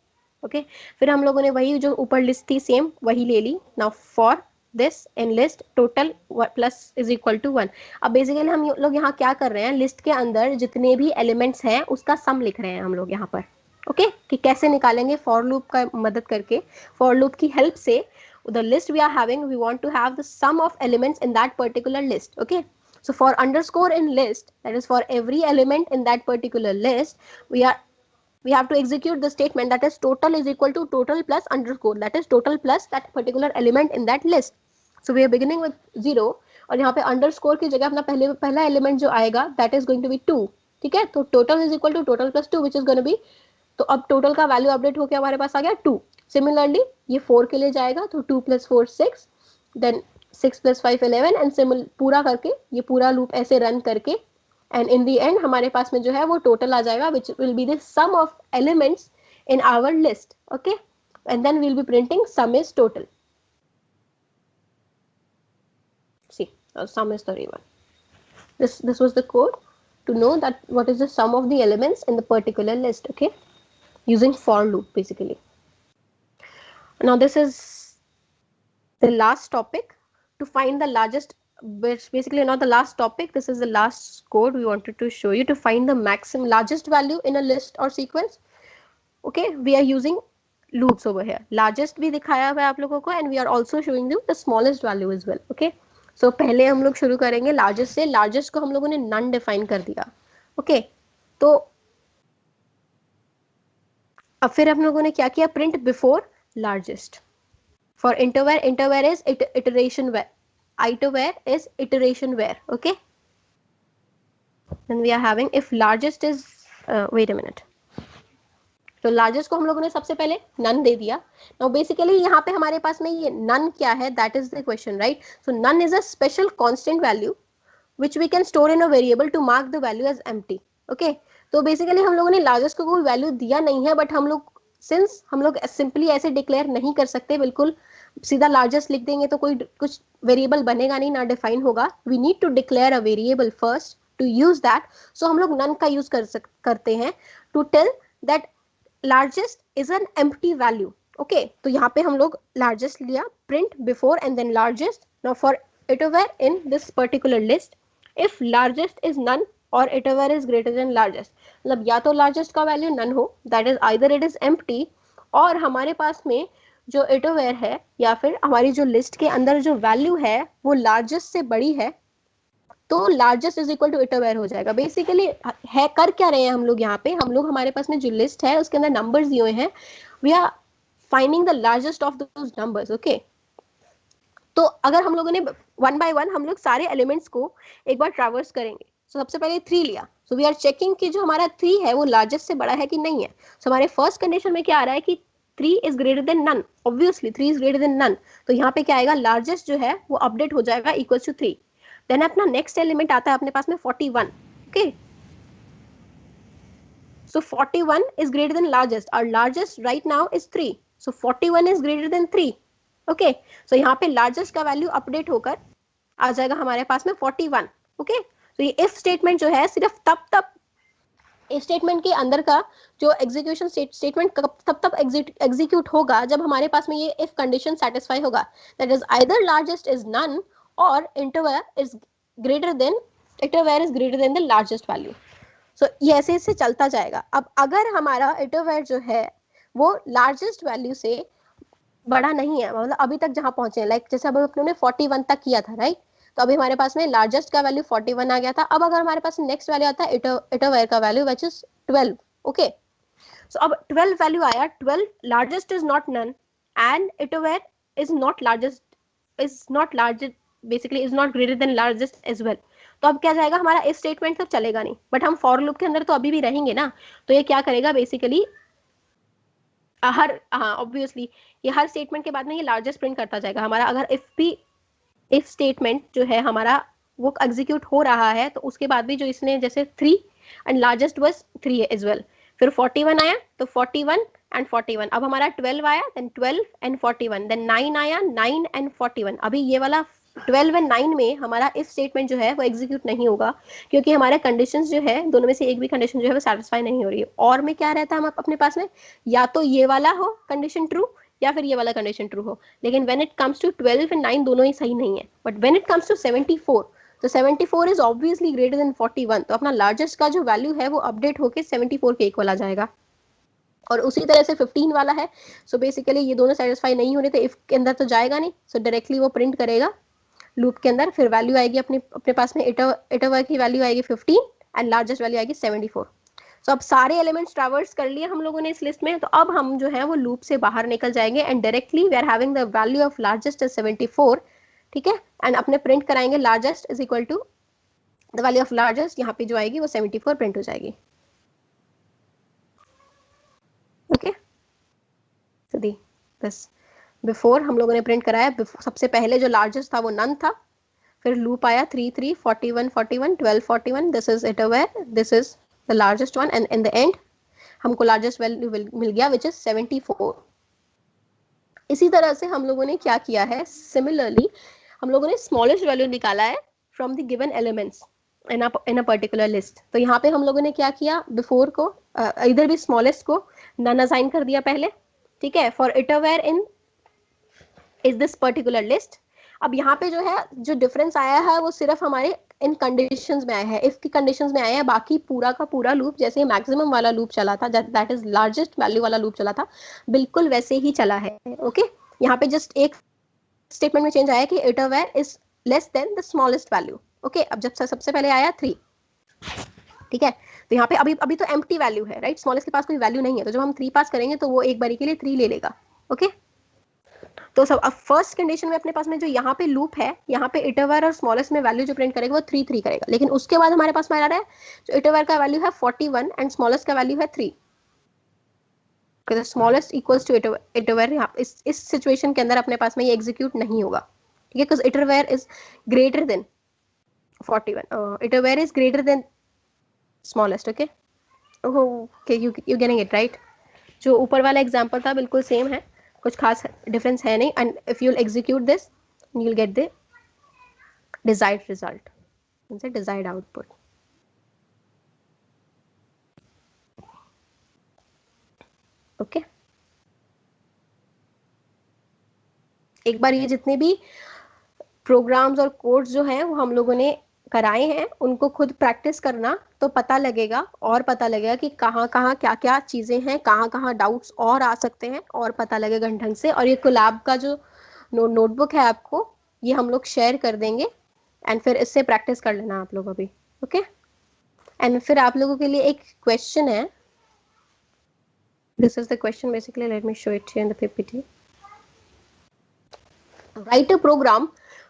Okay, फिर हम लोगों ने वही जो ऊपर लिस्ट थी सेम वही ले ली। Now for this in list total plus is equal to 1। अब बेसिकली हम लोग यहाँ क्या कर रहे हैं, लिस्ट के अंदर जितने भी एलिमेंट्स हैं उसका सम लिख रहे हैं हम लोग यहाँ पर। ओके, कि कैसे निकालेंगे, फॉर लूप का मदद करके, फॉर लूप की हेल्प से the list we are having, we want to have the sum of elements in that particular list. Okay, so for underscore in list, that is for every element in that particular list, we have to execute the statement that is total is equal to total plus underscore, that is total plus that particular element in that list. So we are beginning with 0 और यहाँ पे underscore की जगह अपना पहला element जो आएगा that is going to be 2। ठीक है, तो total is equal to total plus 2 which is going to be, तो अब टोटल का वैल्यू अपडेट होकर हमारे पास आ गया 2। सिमिलरली ये 4 के लिए जाएगा तो 2 + 4 6, देन 6 + 5 11, एंड पूरा करके ये पूरा लूप ऐसे रन करके एंड इन द एंड हमारे पास में जो है वो टोटल आ जाएगा which will be the sum of elements in our list. Okay, and then we'll be printing sum is total. See sum is 31। this was the code to know that what is the sum of the elements in the particular list. Okay, using for loop basically. Now this is the last topic, to find the largest, basically not the last topic, this is the last code we wanted to show you to find the maximum largest value in a list or sequence. Okay, we are using loops over here. Largest भी दिखाया हुआ है आप लोगों को, and we are also showing you the smallest value as well. Okay, so पहले हम लोग शुरू करेंगे largest से। largest को हम लोगों ने none define कर दिया। Okay, तो अब फिर हम लोगों ने क्या किया, print before largest for intervar is iteration where, itervar is iteration where. Okay, then we are having if largest is wait a minute, तो लार्जेस्ट को हम लोगों ने सबसे पहले नन दे दिया। नाउ बेसिकली यहाँ पे हमारे पास में ये नन क्या है, that is the question, right. So none is a special constant value which we can store in a variable to mark the value as empty. Okay, तो बेसिकली हम लोगों ने लार्जेस्ट को कोई वैल्यू दिया नहीं है, बट हम लोग सिंस हम लोग सिंपली ऐसे डिक्लेयर नहीं कर सकते, बिल्कुल सीधा लार्जेस्ट लिख देंगे तो कोई कुछ वेरिएबल बनेगा नहीं, ना डिफाइन होगा। We need to declare a variable first to use that. So हम लोग नन का यूज करते हैं to tell that largest is an empty value. Okay, तो यहाँ पे हम लोग largest लिया, print before and then largest. Now for itervar in this particular list, if largest is none or itervar is greater than largest, मतलब या तो largest का value none हो, that is either it is empty, और हमारे पास में जो इटोवेयर है या फिर हमारी जो लिस्ट के अंदर जो वैल्यू है वो लार्जेस्ट से बड़ी है, तो लार्जेस्ट इज इक्वल टू इटोवेयर हो जाएगा। बेसिकली है कर क्या रहे हैं हम लोग यहाँ पे, हम लोग हमारे पास में जो लिस्ट है उसके अंदर नंबर्स दिए हुए हैं, we are finding the largest of those numbers. Okay, तो अगर हम लोगों ने वन बाय वन हम लोग सारे एलिमेंट्स को एक बार ट्रैवर्स करेंगे। So, सबसे पहले 3 लिया, सो वी आर चेकिंग कि जो हमारा 3 है वो लार्जेस्ट से बड़ा है कि नहीं है। सो हमारे फर्स्ट कंडीशन में क्या आ रहा है कि 3 is greater than none, obviously 3 is greater than none, तो यहाँ पे क्या आएगा, लार्जेस्ट जो है वो अपडेट हो जाएगा इक्वल टू 3। देन अपना नेक्स्ट एलिमेंट आता है अपने पास में 41। Okay, so 41 is greater than largest, और largest right now is 3, so 41 is greater than 3। Okay, so यहाँ पे लार्जेस्ट का वैल्यू अपडेट होकर आ जाएगा हमारे पास में 41। ओके, तो ये इफ स्टेटमेंट जो है सिर्फ तब इस स्टेटमेंट के अंदर का जो एग्जीक्यूशन स्टेटमेंट तब एग्जीक्यूट होगा जब हमारे पास में ये इफ कंडीशन सेटिस्फाई होगा, that is either largest is none or interval is greater than the largest value. So ये ऐसे से चलता जाएगा। अब अगर हमारा इंटरवल जो है वो लार्जेस्ट वैल्यू से बड़ा नहीं है, मतलब अभी तक जहां पहुंचे, लाइक जैसे अब अपने 41 तक किया था, राइट, तो अभी हमारे पास में लार्जेस्ट का वैल्यू 41 आ गया था। अब अगर हमारे पास नेक्स्ट वैल्यू आता है इटरवेयर का value which is 12। Okay, so अब 12 वैल्यू आया, 12 largest is not none and itervar is not largest basically is not greater than largest as well. तो अब क्या जाएगा, हमारा इस स्टेटमेंट तो चलेगा नहीं, बट हम फॉर लूप के अंदर तो अभी भी रहेंगे ना, तो ये क्या करेगा बेसिकली हर, हाँ ऑब्वियसली ये हर स्टेटमेंट के बाद में ये लार्जेस्ट प्रिंट करता जाएगा हमारा। अगर इफ स्टेटमेंट जो है हमारा वो एग्जीक्यूट हो रहा है तो उसके बाद भी जो इसने जैसे 3 and largest was 3 as well, फिर 41 आया तो 41 एंड 41, अब हमारा 12 आया देन 12 एंड 41, देन 9 आया 9 एंड 41। अभी ये वाला 12 एंड 9 में हमारा इफ स्टेटमेंट जो है वो एग्जीक्यूट नहीं होगा, क्योंकि हमारे कंडीशंस जो है दोनों में से एक भी कंडीशन जो है वो सेटिस्फाई नहीं हो रही है। और में क्या रहता है हम अपने पास में, या तो ये वाला हो कंडीशन ट्रू या फिर ये वाला कंडीशन ट्रू हो, लेकिन when it comes to 12 and 9 दोनों ही सही नहीं है। But when it comes to 74, तो 74 इज ऑब्वियसली ग्रेटर देन 41, तो अपना लार्जेस्ट का जो वैल्यू है वो अपडेट होके 74 के इक्वल आ जाएगा। और उसी तरह से 15 वाला है, सो बेसिकली ये दोनों सेटिस्फाई नहीं हो रहे, तो इफ के अंदर तो जाएगा नहीं, सो डायरेक्टली वो प्रिंट करेगा लूप के अंदर, फिर वैल्यू आएगी अपने पास में इटरवर की वैल्यू आएगी 15 एंड लार्जेस्ट वैल्यू आएगी 74। सो अब सारे एलिमेंट्स ट्रैवर्स कर लिए हम लोगों ने इस लिस्ट में, तो अब हम जो है वो लूप से बाहर निकल जाएंगे and directly we are having the value of largest is 74। ठीक है, एंड अपने प्रिंट कराएंगे largest is equal to the value of largest, यहाँ पे जो आएगी वो 74 प्रिंट हो जाएगी। ओके, तो दी बस बिफोर हम लोगों ने प्रिंट कराया, सबसे पहले जो लार्जेस्ट था वो नन था, फिर लूप आया 3 3 41 41 12 41, this is itervar, this is the largest one, and in the end हमको लार्जेस्ट वैल्यू मिल गया विच इज 74। इसी तरह से हम लोगों ने क्या किया है, सिमिलरली हम लोगों ने स्मॉलेस्ट वैल्यू निकाला है from the given elements in a particular list. तो यहाँ पे हम लोगों ने क्या किया, बिफोर को इधर भी स्मॉलेस्ट को नन असाइन कर दिया पहले, ठीक है, for itervar in is this particular list. अब यहाँ पे जो है जो डिफरेंस आया है वो सिर्फ हमारे इन कंडीशंस में आया है, इफ की कंडीशंस में आया है, बाकी पूरा का पूरा लूप जैसे मैक्सिमम वाला लूप चला था, दैट इज लार्जेस्ट वैल्यू वाला लूप चला था, बिल्कुल वैसे ही चला है। ओके, यहाँ पे जस्ट एक स्टेटमेंट में चेंज आया कि itervar is less than the smallest value. Okay, अब जब सबसे पहले आया 3, ठीक है, तो यहाँ पे अभी तो एम्प्टी वैल्यू है, राइट, स्मॉलेस्ट के पास कोई वैल्यू नहीं है, तो जब हम 3 पास करेंगे तो वो एक बारी के लिए 3 ले लेगा। ओके, तो सब अब फर्स्ट कंडीशन में अपने पास में जो यहाँ पे लूप है, यहाँ पे इटरवेयर और स्मॉलेस्ट में वैल्यू जो प्रिंट करेगा वो 3 3 करेगा, लेकिन उसके बाद हमारे पास में आ रहा है जो इटरवेयर का वैल्यू है 41 एंड स्मॉलेस्ट का वैल्यू है 3, स्मॉलेस्ट इक्वल्स टू इटरवेयर। यहाँ इस सिचुएशन के अंदर अपने पास में ये एग्जीक्यूट नहीं होगा, ठीक है, because itervar is greater than 41, itervar is greater than smallest. Okay okay, you getting it right. जो ऊपर वाला एग्जांपल था बिल्कुल सेम है, कुछ खास डिफरेंस है नहीं, and if you will execute this you will get the desired result, means desired output. Okay, एक बार ये जितने भी प्रोग्राम्स और कोड्स जो हैं वो हम लोगों ने कराए हैं उनको खुद प्रैक्टिस करना, तो पता लगेगा और पता लगेगा कि कहाँ कहाँ क्या क्या चीज़ें हैं, कहाँ कहाँ डाउट्स और आ सकते हैं, और पता लगेगा ढंग से। और ये कोलैब का जो नोटबुक है आपको, ये हम लोग शेयर कर देंगे, एंड फिर इससे प्रैक्टिस कर लेना आप लोग अभी, ओके। एंड फिर आप लोगों के लिए एक क्वेश्चन है, this is the question basically, let me show it in the PPT. Write a program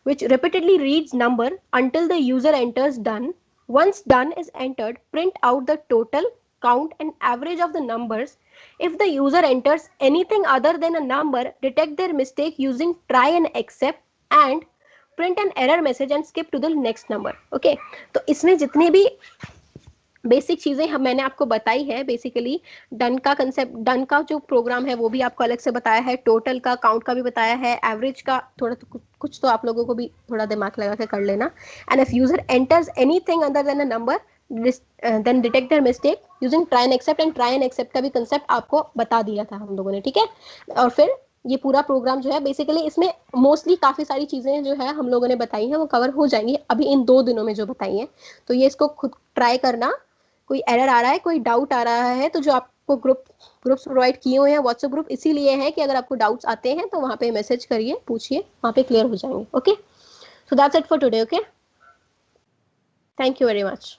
which repeatedly reads number until the user enters done. Once done is entered, print out the total, count and average of the numbers. If the user enters anything other than a number, detect their mistake using try and accept, and print an error message and skip to the next number. Okay, तो इसमें जितने भी basic चीजें हम मैंने आपको बताई है, बेसिकली डन का कंसेप्ट, डन का जो प्रोग्राम है वो भी आपको अलग से बताया है, टोटल का, काउंट का भी बताया है, एवरेज का थोड़ा तो कुछ तो आप लोगों को भी थोड़ा दिमाग लगा के कर लेना। And if user enters anything other than a number, then detect their mistake using try and except, and try and except का भी कंसेप्ट आपको बता दिया था हम लोगों ने, ठीक है। और फिर ये पूरा प्रोग्राम जो है बेसिकली, इसमें मोस्टली काफी सारी चीजें जो है हम लोगों ने बताई हैं वो कवर हो जाएंगी अभी इन 2 दिनों में जो बताई हैं। तो ये इसको खुद ट्राई करना, कोई एरर आ रहा है, कोई डाउट आ रहा है, तो जो आपको ग्रुप्स प्रोवाइड किए हुए हैं, व्हाट्सएप ग्रुप इसीलिए है कि अगर आपको डाउट्स आते हैं तो वहाँ पे मैसेज करिए, पूछिए, वहाँ पे क्लियर हो जाएंगे, okay. So that's it for today, okay, thank you very much.